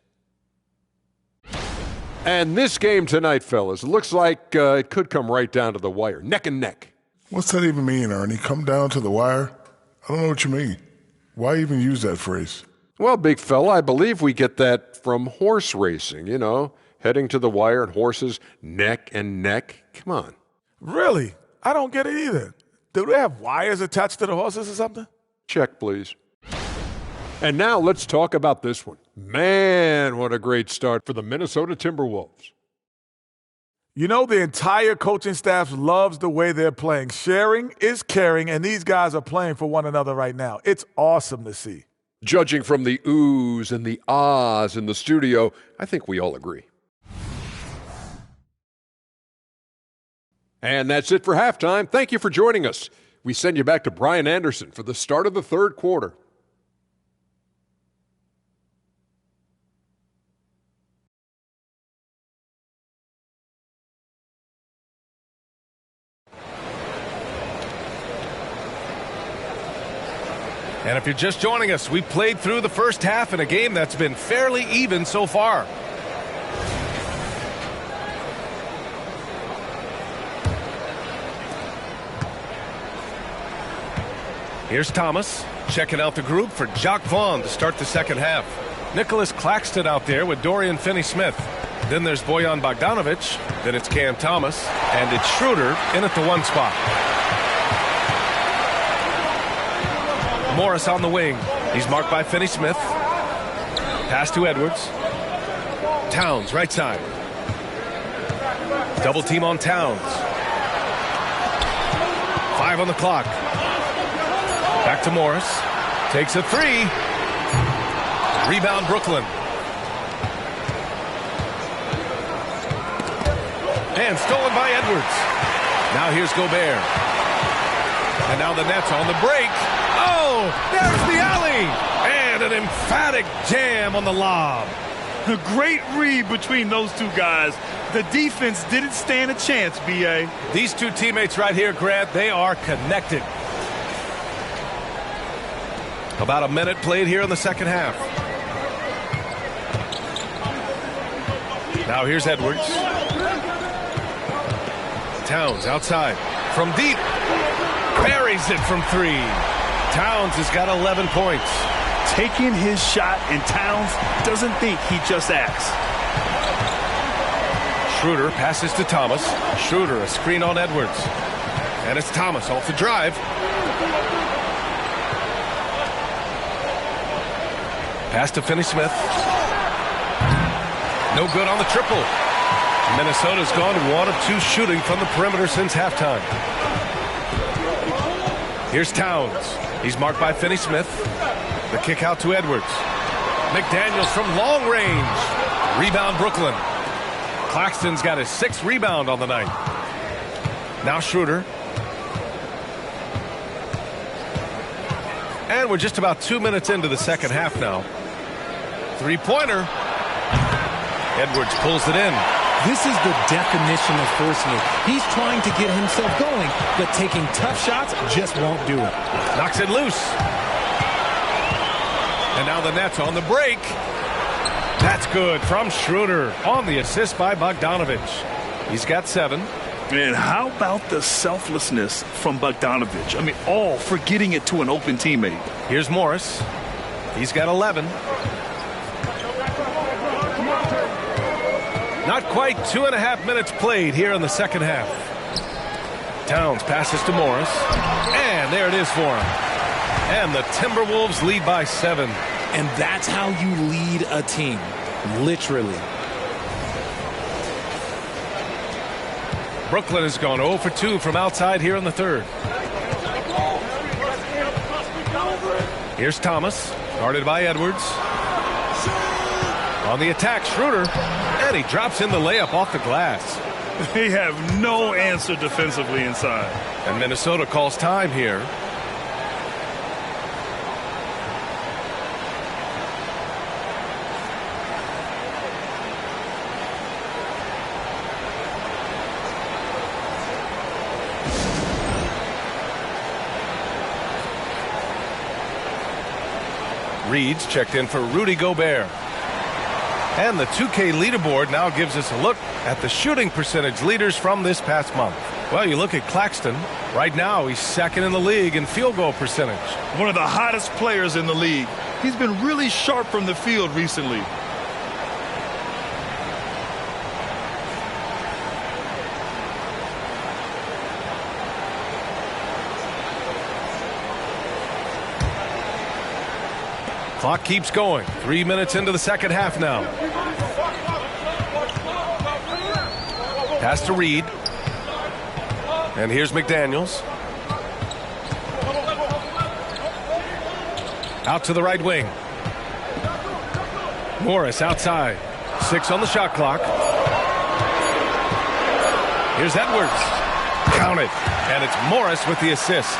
And this game tonight, fellas, looks like it could come right down to the wire, neck and neck. What's that even mean, Ernie? Come down to the wire? I don't know what you mean. Why even use that phrase? Well, big fella, I believe we get that from horse racing, you know, heading to the wire and horses neck and neck. Come on. Really? I don't get it either. Do they have wires attached to the horses or something? Check, please. And now let's talk about this one. Man, what a great start for the Minnesota Timberwolves. You know, the entire coaching staff loves the way they're playing. Sharing is caring, and these guys are playing for one another right now. It's awesome to see. Judging from the oohs and the ahs in the studio, I think we all agree. And that's it for halftime. Thank you for joining us. We send you back to Brian Anderson for the start of the third quarter. And if you're just joining us, we played through the first half in a game that's been fairly even so far. Here's Thomas checking out the group for Jacques Vaughn to start the second half. Nicholas Claxton out there with Dorian Finney-Smith. Then there's Bojan Bogdanovich. Then it's Cam Thomas. And it's Schroeder in at the 1 spot. Morris on the wing. He's marked by Finney-Smith. Pass to Edwards. Towns, right side. Double team on Towns. 5 on the clock. Back to Morris. Takes a 3. Rebound Brooklyn. And stolen by Edwards. Now here's Gobert. And now the Nets on the break. Oh, there's the alley. And an emphatic jam on the lob. A great read between those two guys. The defense didn't stand a chance, B.A. These two teammates right here, Grant, they are connected. About a minute played here in the second half. Now here's Edwards. Towns outside. From deep. Buries it from 3. Towns has got 11 points. Taking his shot, and Towns doesn't think he just asked. Schroeder passes to Thomas. Schroeder, a screen on Edwards. And it's Thomas off the drive. Pass to Finney-Smith. No good on the triple. Minnesota's gone 1 of 2 shooting from the perimeter since halftime. Here's Towns. He's marked by Finney-Smith. The kick out to Edwards. McDaniels from long range. Rebound Brooklyn. Claxton's got his 6th rebound on the night. Now Schroeder. And we're just about 2 minutes into the second half now. Three-pointer. Edwards pulls it in. This is the definition of forcing it. He's trying to get himself going, but taking tough shots just won't do it. Knocks it loose. And now the Nets on the break. That's good from Schroeder on the assist by Bogdanovich. He's got 7. Man, how about the selflessness from Bogdanovich? I mean, all for getting it to an open teammate. Here's Morris. He's got 11. Not quite 2.5 minutes played here in the second half. Towns passes to Morris. And there it is for him. And the Timberwolves lead by 7. And that's how you lead a team. Literally. Brooklyn has gone 0 for 2 from outside here in the third. Here's Thomas, guarded by Edwards. On the attack, Schroeder. And he drops in the layup off the glass. They have no answer defensively inside. And Minnesota calls time here. Reed's checked in for Rudy Gobert. And the 2K leaderboard now gives us a look at the shooting percentage leaders from this past month. Well, you look at Claxton. Right now, he's 2nd in the league in field goal percentage. One of the hottest players in the league. He's been really sharp from the field recently. Clock keeps going. 3 minutes into the second half now. Pass to Reed. And here's McDaniels. Out to the right wing. Morris outside. 6 on the shot clock. Here's Edwards. Count it. And it's Morris with the assist.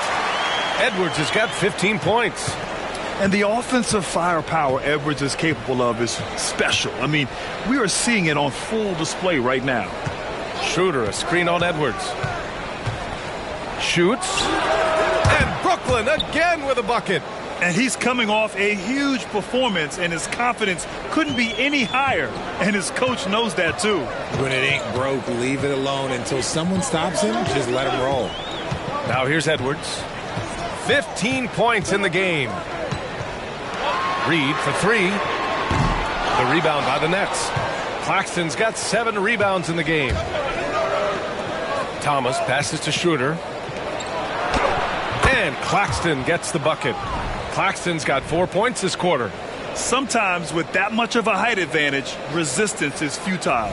Edwards has got 15 points. And the offensive firepower Edwards is capable of is special. I mean, we are seeing it on full display right now. Schroeder, a screen on Edwards. Shoots. And Brooklyn again with a bucket. And he's coming off a huge performance, and his confidence couldn't be any higher. And his coach knows that, too. When it ain't broke, leave it alone. Until someone stops him, just let him roll. Now here's Edwards. 15 points in the game. Reed for 3. The rebound by the Nets. Claxton's got 7 rebounds in the game. Thomas passes to Schroeder. And Claxton gets the bucket. Claxton's got 4 points this quarter. Sometimes with that much of a height advantage, resistance is futile.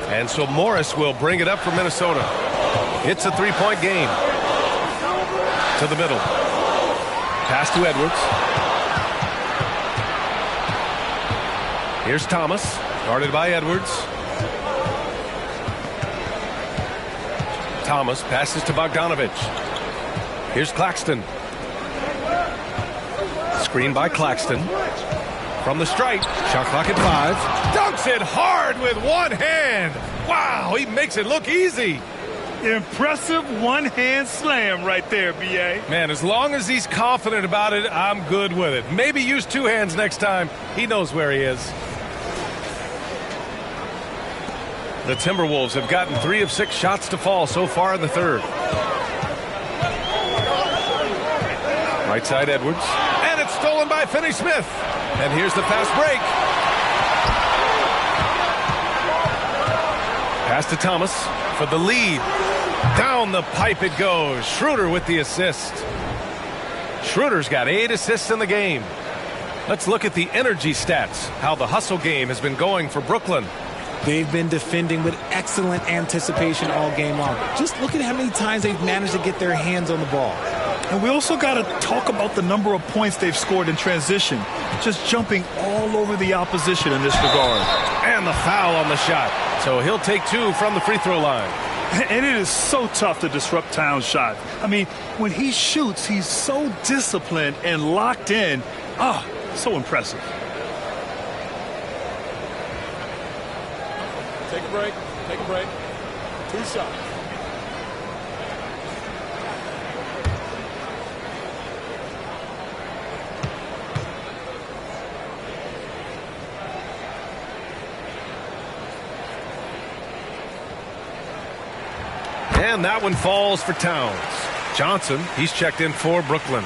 And so Morris will bring it up for Minnesota. It's a 3-point game. To the middle. Pass to Edwards. Here's Thomas, guarded by Edwards. Thomas passes to Bogdanovich. Here's Claxton. Screen by Claxton. From the stripe, shot clock at 5. Dunks it hard with one hand. Wow, he makes it look easy. Impressive one-hand slam right there, B.A. Man, as long as he's confident about it, I'm good with it. Maybe use 2 hands next time. He knows where he is. The Timberwolves have gotten 3 of 6 shots to fall so far in the third. Right side, Edwards. And it's stolen by Finney-Smith. And here's the fast break. Pass to Thomas for the lead. Down the pipe it goes. Schroeder with the assist. Schroeder's got 8 assists in the game. Let's look at the energy stats, how the hustle game has been going for Brooklyn. They've been defending with excellent anticipation all game long. Just look at how many times they've managed to get their hands on the ball. And we also got to talk about the number of points they've scored in transition, just jumping all over the opposition in this regard. And the foul on the shot. So he'll take 2 from the free throw line. And it is so tough to disrupt Towns' shot. I mean, when he shoots, he's so disciplined and locked in. Ah, so impressive. Take a break. Take a break. 2 shots. And that one falls for Towns. Johnson, he's checked in for Brooklyn.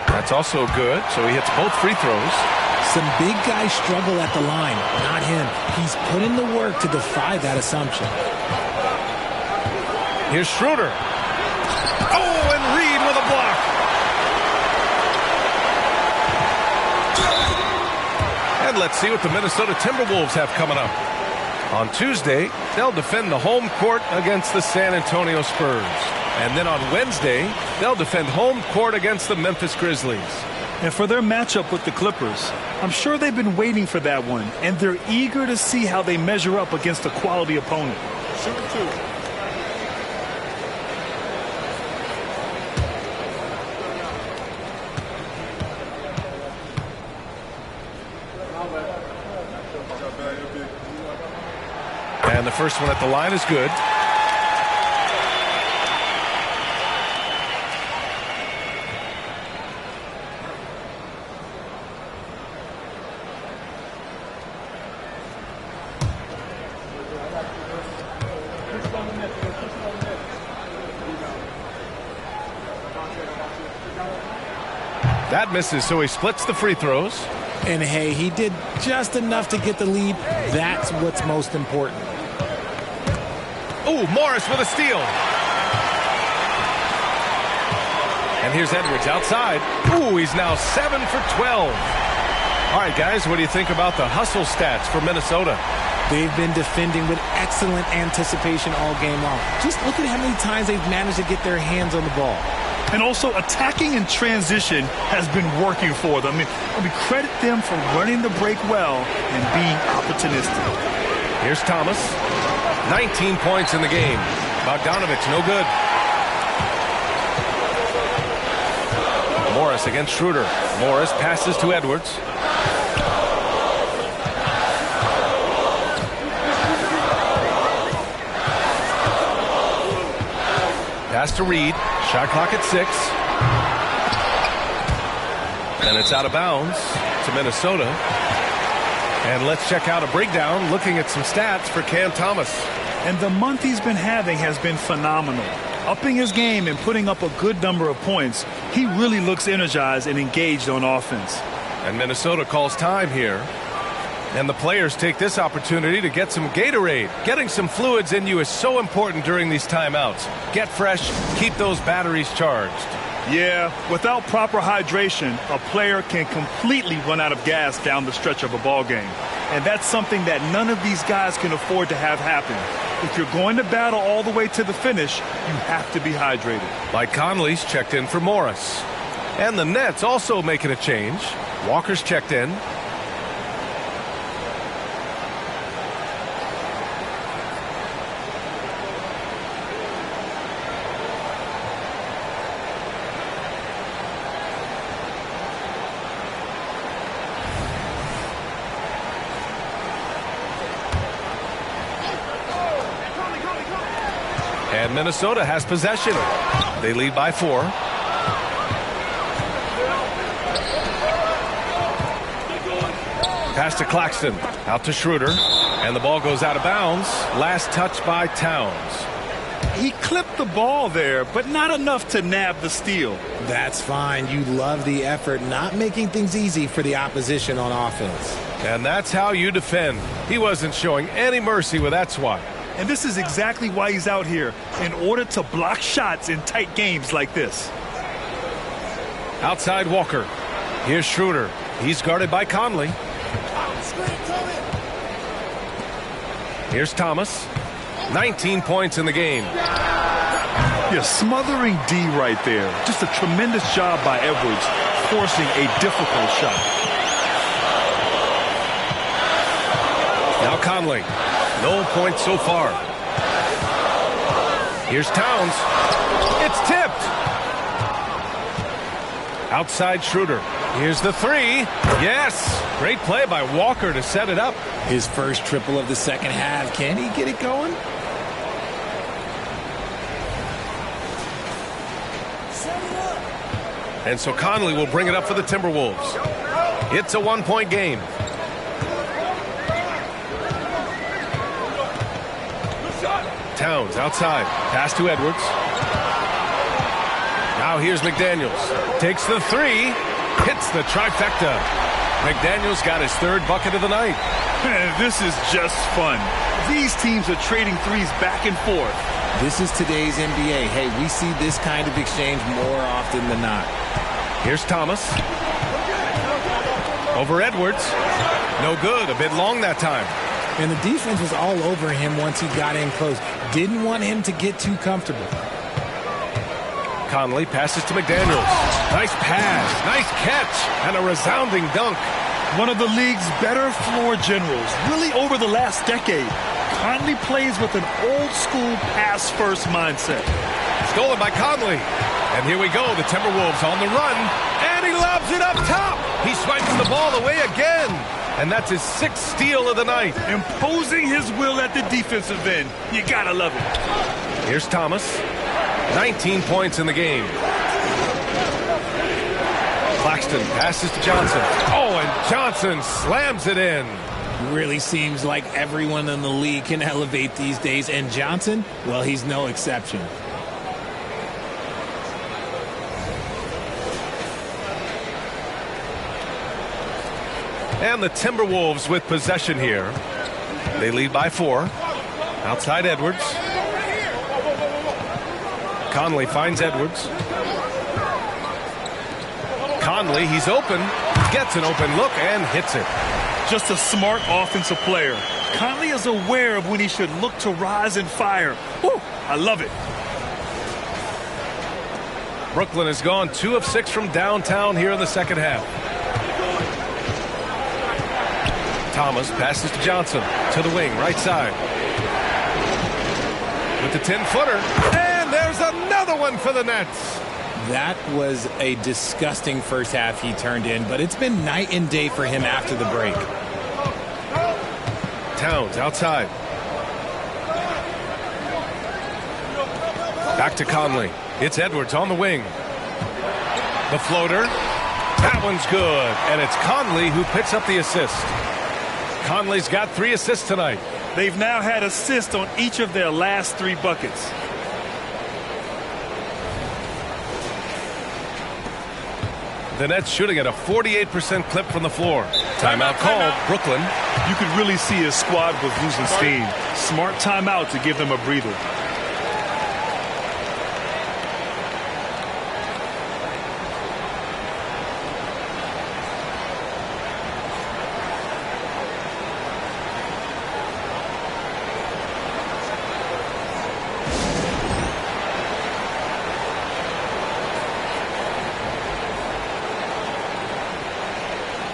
That's also good, so he hits both free throws. Some big guys struggle at the line, not him. He's put in the work to defy that assumption. Here's Schroeder. Oh, and Reed with a block. And let's see what the Minnesota Timberwolves have coming up. On Tuesday, they'll defend the home court against the San Antonio Spurs. And then on Wednesday, they'll defend home court against the Memphis Grizzlies. And for their matchup with the Clippers, I'm sure they've been waiting for that one, and they're eager to see how they measure up against a quality opponent. Shoot 2. And the first one at the line is good. That misses, so he splits the free throws. And hey, he did just enough to get the lead. That's what's most important. Oh, Morris with a steal. And here's Edwards outside. Ooh, he's now 7 for 12. All right, guys, what do you think about the hustle stats for Minnesota? They've been defending with excellent anticipation all game long. Just look at how many times they've managed to get their hands on the ball. And also, attacking in transition has been working for them. I mean, credit them for running the break well and being opportunistic. Here's Thomas. 19 points in the game. Bogdanovich, no good. Morris against Schroeder. Morris passes to Edwards. Pass to Reed. Shot clock at 6. And it's out of bounds to Minnesota. And let's check out a breakdown looking at some stats for Cam Thomas. And the month he's been having has been phenomenal. Upping his game and putting up a good number of points, he really looks energized and engaged on offense. And Minnesota calls time here. And the players take this opportunity to get some Gatorade. Getting some fluids in you is so important during these timeouts. Get fresh, keep those batteries charged. Yeah, without proper hydration, a player can completely run out of gas down the stretch of a ball game. And that's something that none of these guys can afford to have happen. If you're going to battle all the way to the finish, you have to be hydrated. Mike Conley's checked in for Morris. And the Nets also making a change. Walker's checked in. And Minnesota has possession. They lead by 4. Pass to Claxton. Out to Schroeder. And the ball goes out of bounds. Last touch by Towns. He clipped the ball there, but not enough to nab the steal. That's fine. You love the effort, not making things easy for the opposition on offense. And that's how you defend. He wasn't showing any mercy with that swat. And this is exactly why he's out here, in order to block shots in tight games like this. Outside Walker. Here's Schroeder. He's guarded by Conley. Here's Thomas. 19 points in the game. Yeah, smothering D right there. Just a tremendous job by Edwards, forcing a difficult shot. Now Conley. No points so far. Here's Towns. It's tipped. Outside Schroeder. Here's the three. Yes. Great play by Walker to set it up. His first triple of the second half. Can he get it going? And so Conley will bring it up for the Timberwolves. It's a one-point game. Towns outside. Pass to Edwards. Now here's McDaniels. Takes the three. Hits the trifecta. McDaniels got his third bucket of the night. This is just fun. These teams are trading threes back and forth. This is today's NBA. Hey, we see this kind of exchange more often than not. Here's Thomas. Over Edwards. No good. A bit long that time. And the defense was all over him once he got in close. Didn't want him to get too comfortable. Conley passes to McDaniels. Nice pass. Nice catch. And a resounding dunk. One of the league's better floor generals, really over the last decade. Conley plays with an old-school pass-first mindset. Stolen by Conley. And here we go. The Timberwolves on the run. And he lobs it up top. He swipes the ball away again. And that's his sixth steal of the night. Imposing his will at the defensive end. You gotta love it. Here's Thomas. 19 points in the game. Claxton passes to Johnson. Oh, and Johnson slams it in. Really seems like everyone in the league can elevate these days. And Johnson, well, he's no exception. And the Timberwolves with possession here. They lead by 4. Outside Edwards. Conley finds Edwards. Conley, he's open. Gets an open look and hits it. Just a smart offensive player. Conley is aware of when he should look to rise and fire. Whew, I love it. Brooklyn has gone 2 of 6 from downtown here in the second half. Thomas passes to Johnson to the wing, right side. With the 10-footer. And there's another one for the Nets. That was a disgusting first half he turned in, but it's been night and day for him after the break. Towns outside. Back to Conley. It's Edwards on the wing. The floater. That one's good. And it's Conley who picks up the assist. Conley's got 3 assists tonight. They've now had assists on each of their last 3 buckets. The Nets shooting at a 48% clip from the floor. Timeout called. Brooklyn. You could really see his squad was losing steam. Smart timeout to give them a breather.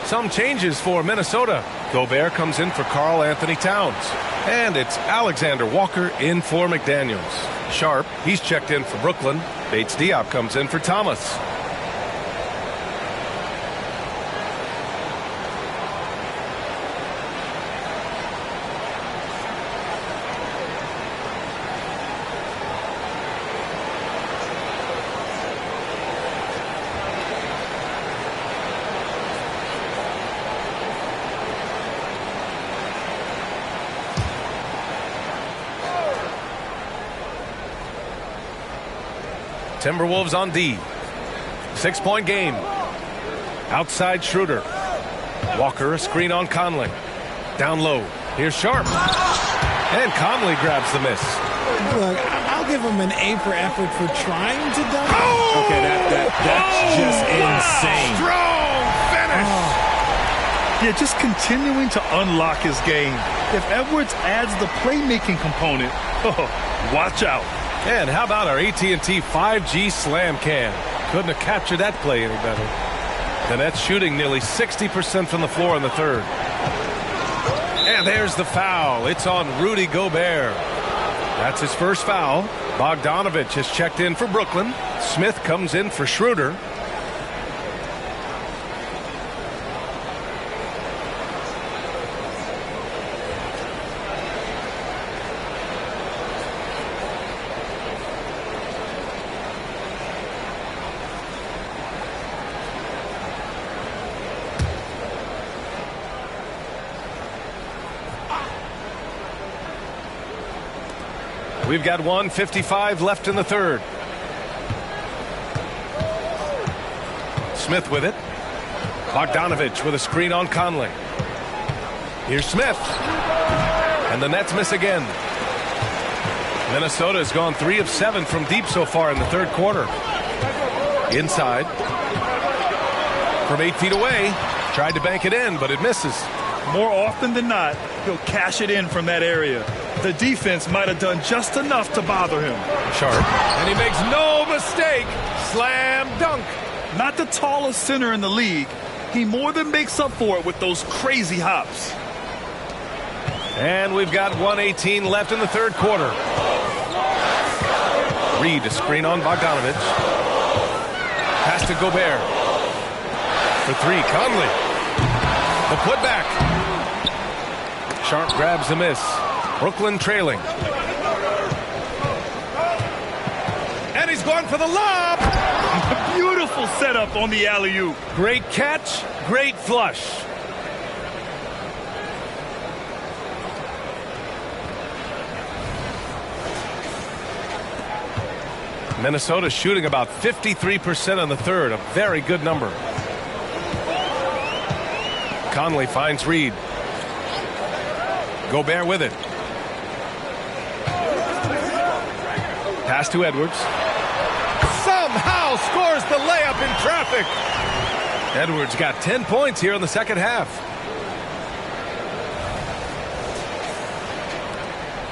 Some changes for Minnesota. Gobert comes in for Karl Anthony Towns. And it's Alexander Walker in for McDaniels. Sharp, he's checked in for Brooklyn. Bates Diop comes in for Thomas. Timberwolves on D. 6-point game. Outside Schroeder. Walker, a screen on Conley. Down low. Here's Sharp. And Conley grabs the miss. Look, I'll give him an A for effort for trying to dunk. Oh! Okay, that's just insane. Strong finish. Yeah, just continuing to unlock his game. If Edwards adds the playmaking component, watch out. And how about our AT&T 5G slam cam? Couldn't have captured that play any better. The Nets shooting nearly 60% from the floor in the third. And there's the foul. It's on Rudy Gobert. That's his first foul. Bogdanovich has checked in for Brooklyn. Smith comes in for Schroeder. We've got 1:55 left in the third. Smith with it. Bogdanovich with a screen on Conley. Here's Smith. And the Nets miss again. Minnesota has gone 3 of 7 from deep so far in the third quarter. Inside. From 8 feet away. Tried to bank it in, but it misses. More often than not, he'll cash it in from that area. The defense might have done just enough to bother him. Sharp. And he makes no mistake. Slam dunk. Not the tallest center in the league. He more than makes up for it with those crazy hops. And we've got 1:18 left in the third quarter. Reed, a screen on Bogdanovich. Pass to Gobert. For 3, Conley. The putback. Sharp grabs the miss. Brooklyn trailing. And he's going for the lob. Beautiful setup on the alley-oop. Great catch, great flush. Minnesota shooting about 53% in the third, a very good number. Conley finds Reed. Gobert with it. Pass to Edwards. Somehow scores the layup in traffic. Edwards got 10 points here in the second half.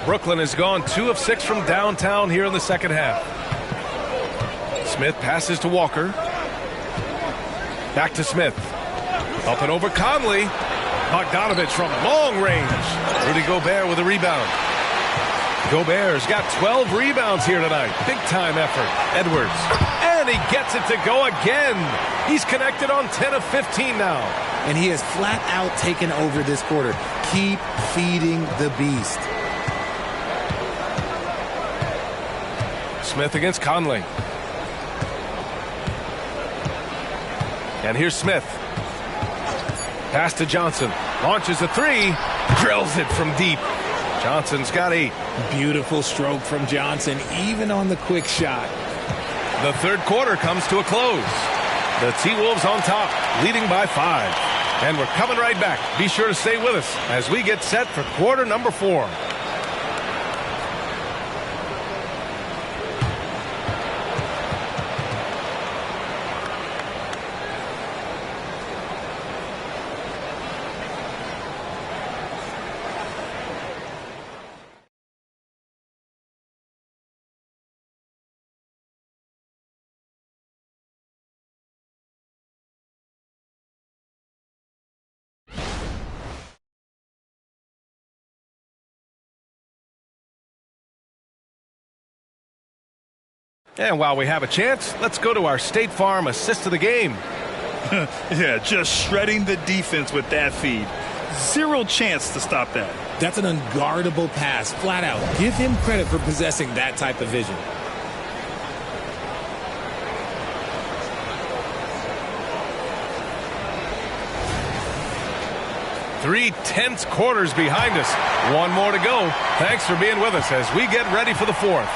Brooklyn has gone 2 of 6 from downtown here in the second half. Smith passes to Walker. Back to Smith. Up and over Conley. Bogdanovich from long range. Rudy Gobert with a rebound. Gobert's got 12 rebounds here tonight. Big time effort. Edwards. And he gets it to go again. He's connected on 10 of 15 now. And he has flat out taken over this quarter. Keep feeding the beast. Smith against Conley. And here's Smith. Pass to Johnson. Launches a 3. Drills it from deep. Johnson's got 8. Beautiful stroke from Johnson, even on the quick shot. The third quarter comes to a close. The T-Wolves on top, leading by 5. And we're coming right back. Be sure to stay with us as we get set for quarter number 4. And while we have a chance, let's go to our State Farm assist of the game. Yeah, just shredding the defense with that feed. Zero chance to stop that. That's an unguardable pass, flat out. Give him credit for possessing that type of vision. Three tense quarters behind us. One more to go. Thanks for being with us as we get ready for the fourth.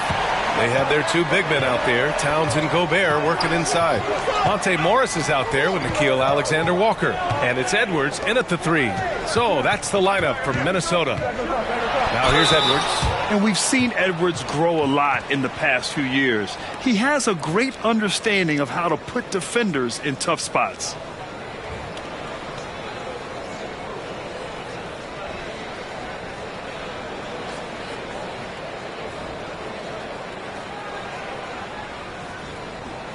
They have their two big men out there, Towns and Gobert, working inside. Monte Morris is out there with Nickeil Alexander-Walker. And it's Edwards in at the 3. So that's the lineup for Minnesota. Now here's Edwards. And we've seen Edwards grow a lot in the past few years. He has a great understanding of how to put defenders in tough spots.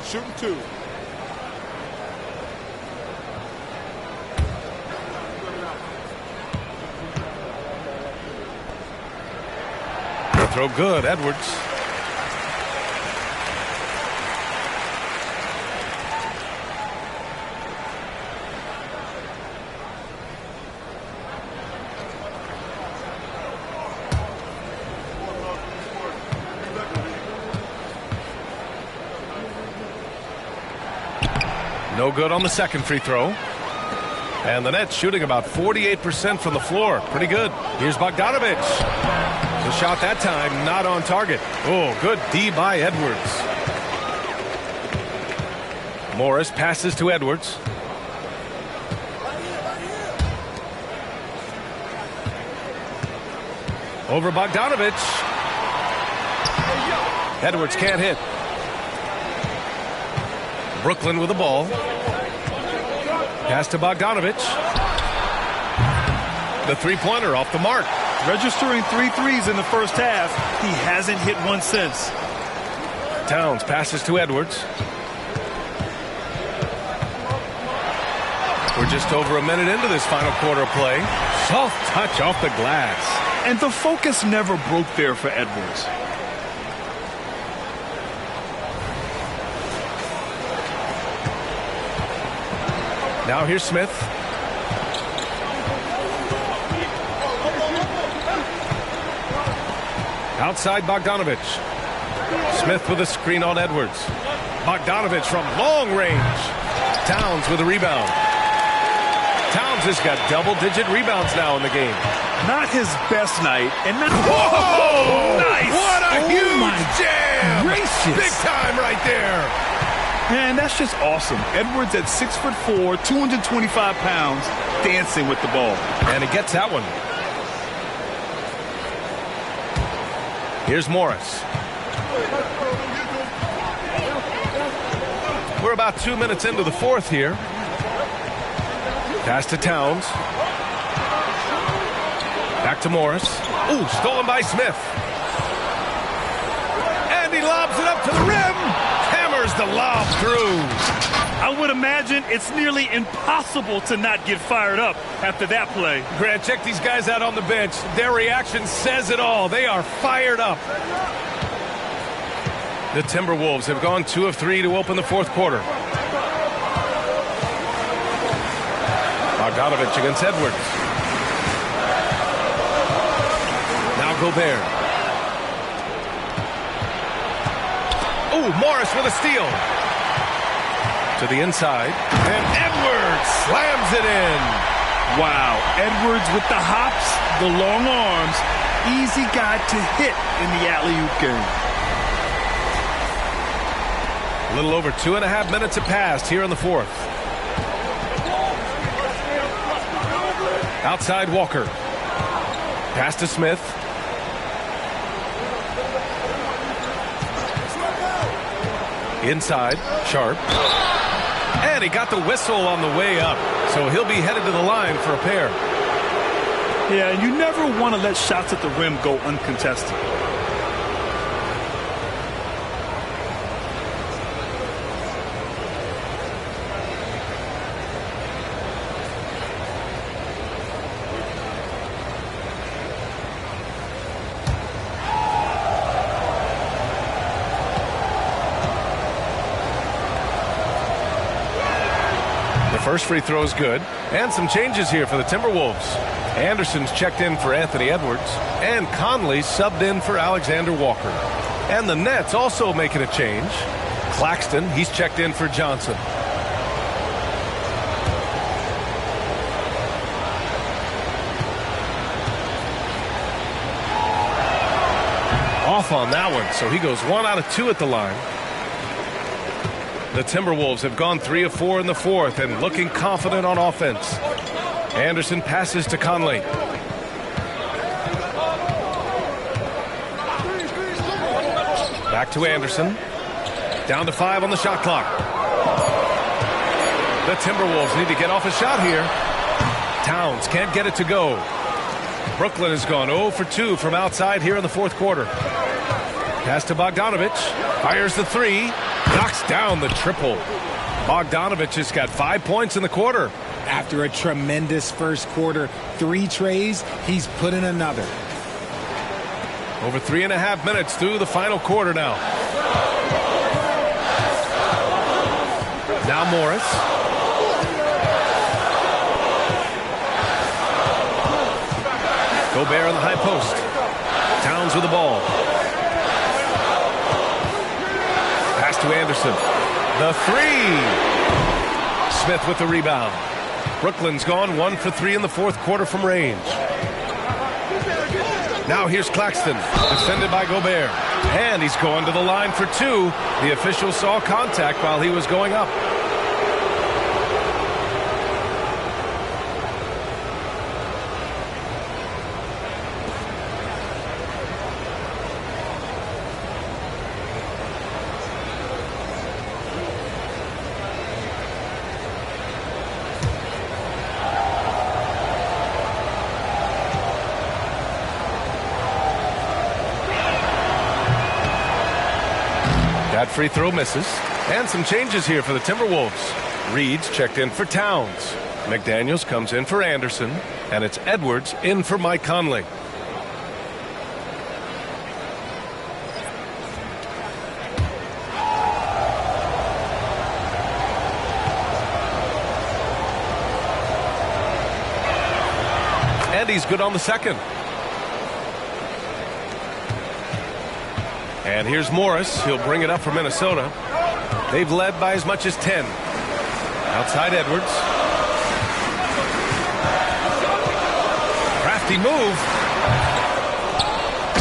Shooting 2. Throw good, Edwards. No good on the second free throw. And the Nets shooting about 48% from the floor. Pretty good. Here's Bogdanovich. The shot that time not on target. Oh, good D by Edwards. Morris passes to Edwards. Over Bogdanovich. Edwards can't hit. Brooklyn with the ball. Pass to Bogdanovich. The three-pointer off the mark. Registering 3 threes in the first half. He hasn't hit one since. Towns passes to Edwards. We're just over a minute into this final quarter of play. Soft touch off the glass. And the focus never broke there for Edwards. Now here's Smith. Outside Bogdanovich. Smith with a screen on Edwards. Bogdanovich from long range. Towns with a rebound. Towns has got double-digit rebounds now in the game. Not his best night. And not Whoa! Nice! What a huge jam! Gracious. Big time right there. Man, that's just awesome. Edwards at 6'4", 225 pounds, dancing with the ball. And he gets that one. Here's Morris. We're about 2 minutes into the fourth here. Pass to Towns. Back to Morris. Ooh, stolen by Smith. And he lobs it up to the rim. Hammers the lob through. I would imagine it's nearly impossible to not get fired up after that play. Grant, check these guys out on the bench. Their reaction says it all. They are fired up. The Timberwolves have gone 2 of 3 to open the fourth quarter. Bogdanovich against Edwards. Now Gobert. Oh, Morris with a steal. To the inside. And Edwards slams it in. Wow, Edwards with the hops, the long arms. Easy guy to hit in the alley-oop game. A little over 2.5 minutes have passed here in the fourth. Outside Walker. Pass to Smith. Inside, Sharp. And he got the whistle on the way up. So he'll be headed to the line for a pair. Yeah, you never want to let shots at the rim go uncontested. First free throw is good. And some changes here for the Timberwolves. Anderson's checked in for Anthony Edwards. And Conley subbed in for Alexander Walker. And the Nets also making a change. Claxton, he's checked in for Johnson. Off on that one, so he goes 1 out of 2 at the line. The Timberwolves have gone 3 of 4 in the fourth and looking confident on offense. Anderson passes to Conley. Back to Anderson. Down to 5 on the shot clock. The Timberwolves need to get off a shot here. Towns can't get it to go. Brooklyn has gone 0 for 2 from outside here in the fourth quarter. Pass to Bogdanovich. Fires the 3. Knocks down the triple. Bogdanovich has got 5 points in the quarter. After a tremendous first quarter, 3 trays, he's put in another. Over 3.5 minutes through the final quarter now. Now Morris. Gobert on the high post. Towns with the ball. Pass to Anderson. The 3. Smith with the rebound. Brooklyn's gone 1 for 3 in the fourth quarter from range. Now here's Claxton, defended by Gobert. And he's going to the line for 2. The official saw contact while he was going up. That free throw misses. And some changes here for the Timberwolves. Reed's checked in for Towns. McDaniels comes in for Anderson. And it's Edwards in for Mike Conley. And he's good on the second. And here's Morris. He'll bring it up for Minnesota. They've led by as much as 10. Outside Edwards. Crafty move.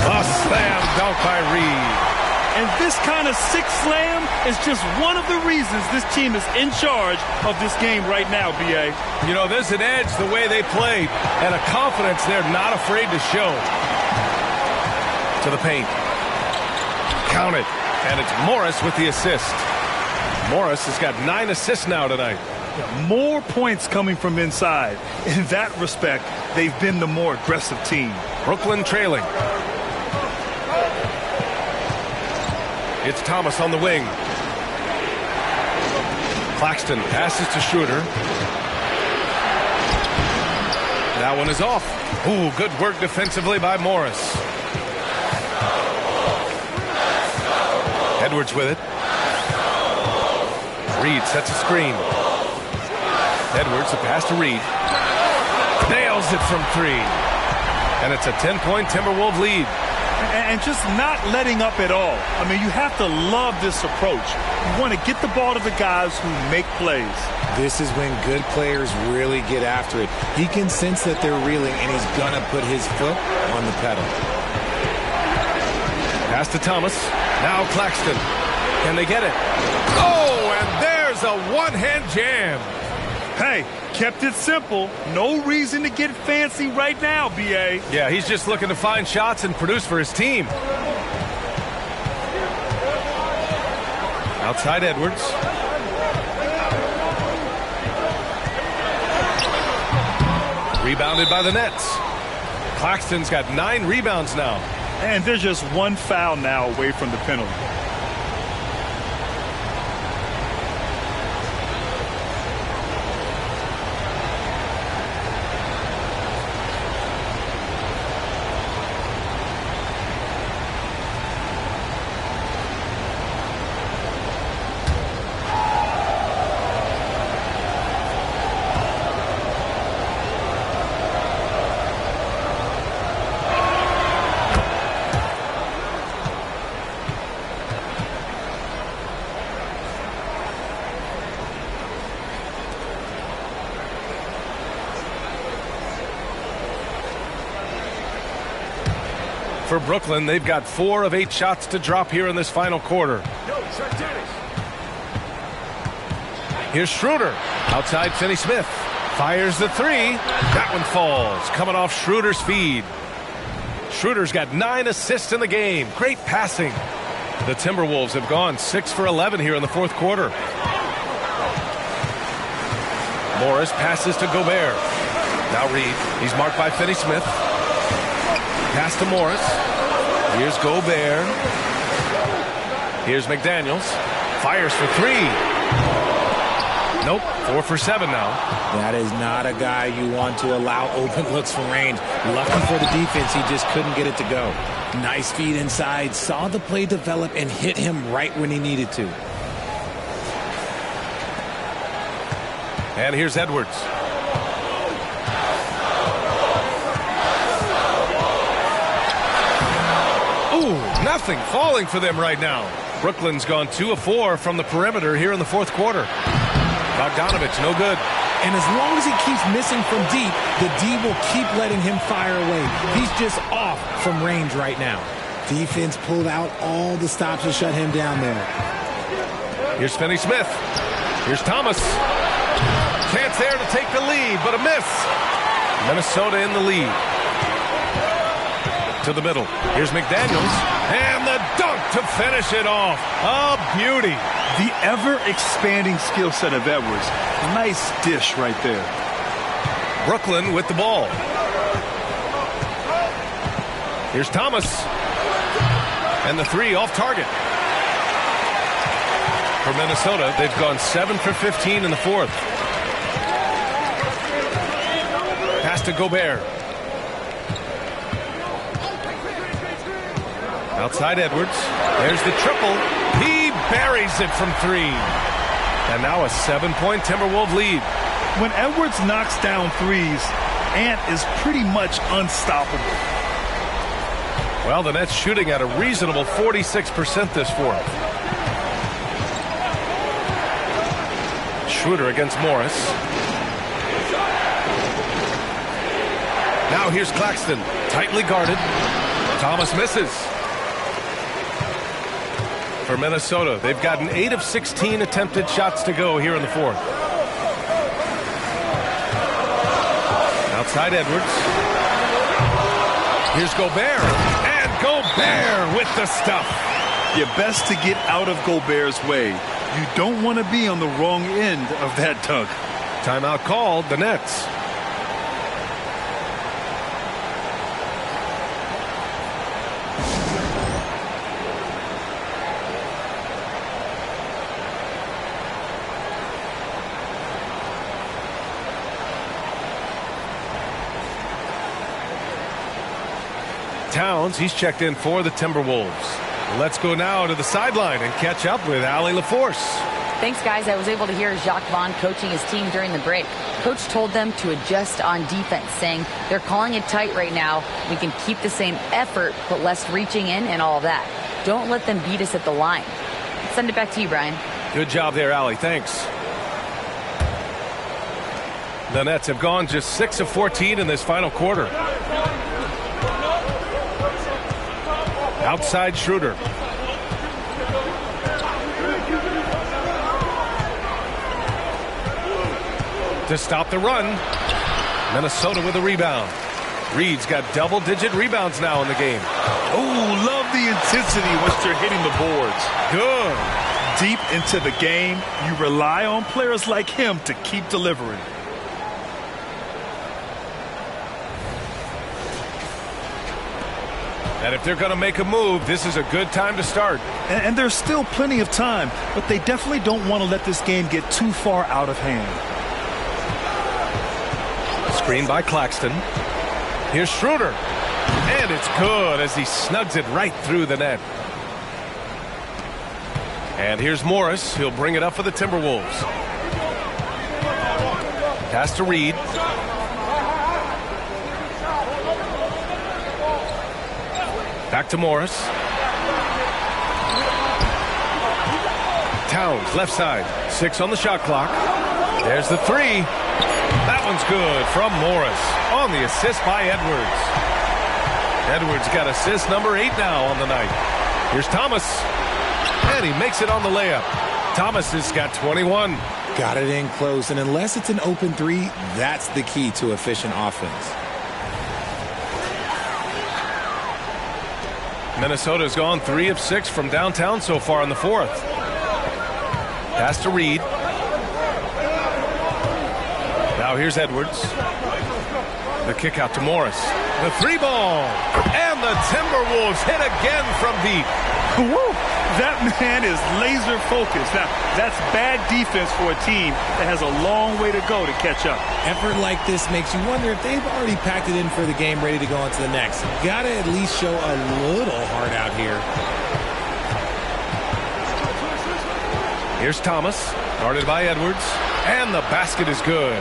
A slam dunk by Reed. And this kind of sick slam is just one of the reasons this team is in charge of this game right now, B.A. You know, there's an edge the way they play and a confidence they're not afraid to show. To the paint. Count it. And it's Morris with the assist. Morris has got 9 assists now tonight. More points coming from inside. In that respect, they've been the more aggressive team. Brooklyn trailing. It's Thomas on the wing. Claxton passes to Schroeder. That one is off. Ooh, good work defensively by Morris. Edwards with it. Reed sets a screen. Edwards, the pass to Reed. Nails it from 3. And it's a 10-point Timberwolves lead. And just not letting up at all. I mean, you have to love this approach. You want to get the ball to the guys who make plays. This is when good players really get after it. He can sense that they're reeling, and he's going to put his foot on the pedal. Pass to Thomas. Now Claxton. Can they get it? Oh, and there's a one-hand jam. Hey, kept it simple. No reason to get fancy right now, B.A. Yeah, he's just looking to find shots and produce for his team. Outside Edwards. Rebounded by the Nets. Claxton's got 9 rebounds now. And there's just one foul now away from the penalty. For Brooklyn, they've got 4 of 8 shots to drop here in this final quarter. Here's Schroeder. Outside Finney Smith. Fires the 3. That one falls. Coming off Schroeder's feed. Schroeder's got 9 assists in the game. Great passing. The Timberwolves have gone 6 for 11 here in the fourth quarter. Morris passes to Gobert. Now Reed. He's marked by Finney Smith. Pass to Morris. Here's Gobert. Here's McDaniels. Fires for 3. Nope. 4 for 7 now. That is not a guy you want to allow open looks from range. Lucky for the defense, he just couldn't get it to go. Nice feed inside. Saw the play develop and hit him right when he needed to. And here's Edwards. Ooh, nothing falling for them right now. Brooklyn's gone 2 of 4 from the perimeter here in the fourth quarter. Bogdanovich, no good. And as long as he keeps missing from deep, the D will keep letting him fire away. He's just off from range right now. Defense pulled out all the stops to shut him down there. Here's Finney Smith. Here's Thomas. Chance there to take the lead, but a miss. Minnesota in the lead. To the middle. Here's McDaniels. And the dunk to finish it off. A beauty. The ever-expanding skill set of Edwards. Nice dish right there. Brooklyn with the ball. Here's Thomas. And the 3 off target. For Minnesota, they've gone 7 for 15 in the fourth. Pass to Gobert. Outside Edwards. There's the triple. He buries it from 3. And now a 7-point Timberwolves lead. When Edwards knocks down threes, Ant is pretty much unstoppable. Well, the Nets shooting at a reasonable 46% this fourth. Schroeder against Morris. Now here's Claxton. Tightly guarded. Thomas misses. For Minnesota, they've gotten 8 of 16 attempted shots to go here in the fourth. Outside Edwards. Here's Gobert. And Gobert with the stuff. You're best to get out of Gobert's way. You don't want to be on the wrong end of that dunk. Timeout called, the Nets. Towns, he's checked in for the Timberwolves. Let's go now to the sideline and catch up with Allie LaForce. Thanks, guys. I was able to hear Jacques Vaughn coaching his team during the break. Coach told them to adjust on defense, saying they're calling it tight right now. We can keep the same effort, but less reaching in and all that. Don't let them beat us at the line. Send it back to you, Brian. Good job there, Allie. Thanks. The Nets have gone just 6 of 14 in this final quarter. Outside Schroeder. To stop the run. Minnesota with a rebound. Reed's got double-digit rebounds now in the game. Oh, love the intensity once they're hitting the boards. Good. Deep into the game, you rely on players like him to keep delivering. And if they're going to make a move, this is a good time to start. And there's still plenty of time, but they definitely don't want to let this game get too far out of hand. Screen by Claxton. Here's Schroeder. And it's good as he snugs it right through the net. And here's Morris. He'll bring it up for the Timberwolves. Pass to Reed. Back to Morris. Towns, left side. 6 on the shot clock. There's the 3. That one's good from Morris on the assist by Edwards. Edwards got assist number 8 now on the night. Here's Thomas. And he makes it on the layup. Thomas has got 21. Got it in close, and unless it's an open three, that's the key to efficient offense. Minnesota's gone 3 of 6 from downtown so far in the fourth. Pass to Reed. Now here's Edwards. The kick out to Morris. The 3-ball. And the Timberwolves hit again from deep. Woo! That man is laser focused. Now, that's bad defense for a team that has a long way to go to catch up. Effort like this makes you wonder if they've already packed it in for the game, ready to go on to the next. Gotta at least show a little heart out here. Here's Thomas, guarded by Edwards, and the basket is good.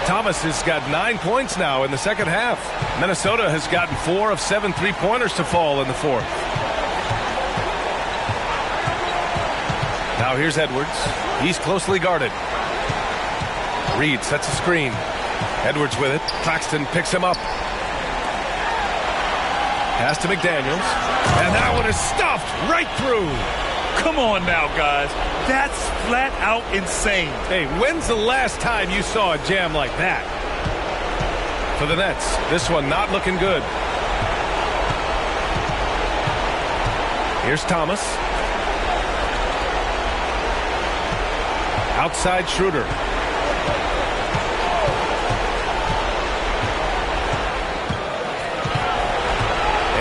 Thomas has got 9 points now in the second half. Minnesota has gotten 4 of 7 3-pointers to fall in the fourth. Now here's Edwards. He's closely guarded. Reed sets a screen. Edwards with it. Claxton picks him up. Pass to McDaniels. And that one is stuffed right through. Come on now, guys. That's flat out insane. Hey, when's the last time you saw a jam like that? For the Nets, this one not looking good. Here's Thomas. Outside Schroeder.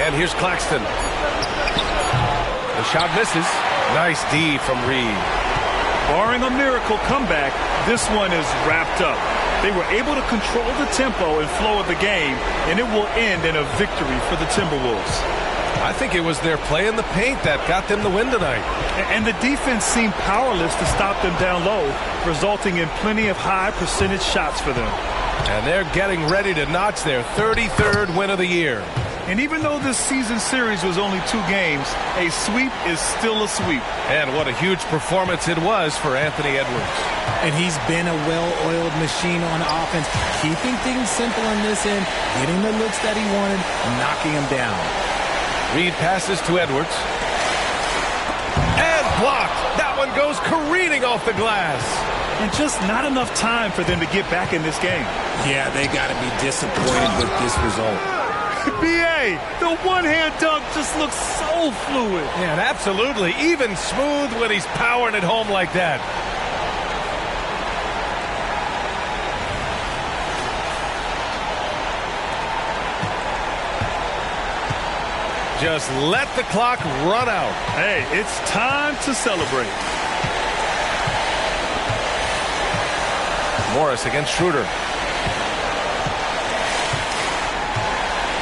And here's Claxton. The shot misses. Nice D from Reed. Barring a miracle comeback, this one is wrapped up. They were able to control the tempo and flow of the game, and it will end in a victory for the Timberwolves. I think it was their play in the paint that got them the win tonight. And the defense seemed powerless to stop them down low, resulting in plenty of high percentage shots for them. And they're getting ready to notch their 33rd win of the year. And even though this season series was only 2 games, a sweep is still a sweep. And what a huge performance it was for Anthony Edwards. And he's been a well-oiled machine on offense, keeping things simple on this end, getting the looks that he wanted, knocking them down. Reed passes to Edwards. And blocked. That one goes careening off the glass. And just not enough time for them to get back in this game. Yeah, they got to be disappointed with this result. B.A., the one-hand dunk just looks so fluid. Yeah, and absolutely. Even smooth when he's powering it home like that. Just let the clock run out. Hey, it's time to celebrate. Morris against Schroeder.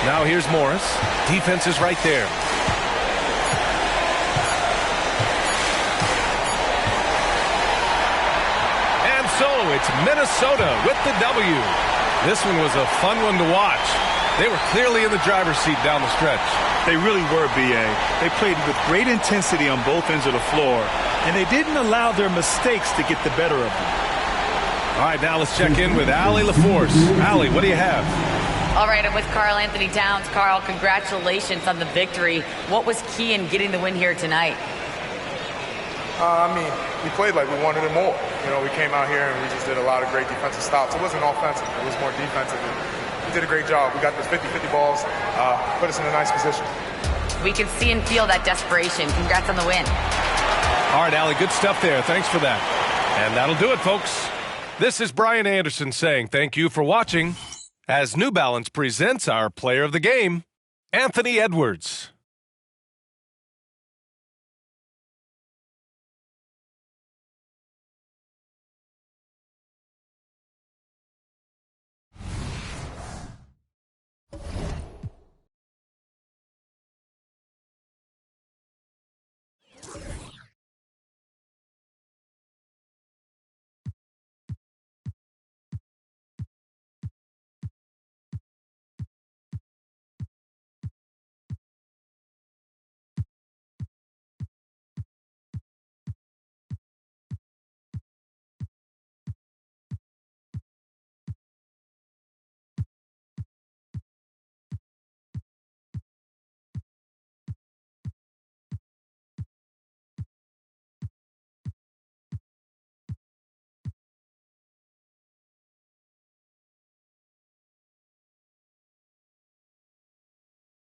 Now here's Morris. Defense is right there. And so it's Minnesota with the W. This one was a fun one to watch. They were clearly in the driver's seat down the stretch. They really were, B.A. They played with great intensity on both ends of the floor, and they didn't allow their mistakes to get the better of them. All right, now let's check in with Allie LaForce. Allie, what do you have? All right, I'm with Karl Anthony Towns. Karl, congratulations on the victory. What was key in getting the win here tonight? We played like we wanted it more. You know, we came out here and we just did a lot of great defensive stops. It wasn't offensive. It was more defensive. We did a great job. We got the 50-50 balls, put us in a nice position. We can see and feel that desperation. Congrats on the win. All right, Allie, good stuff there. Thanks for that. And that'll do it, folks. This is Brian Anderson saying thank you for watching as New Balance presents our player of the game, Anthony Edwards.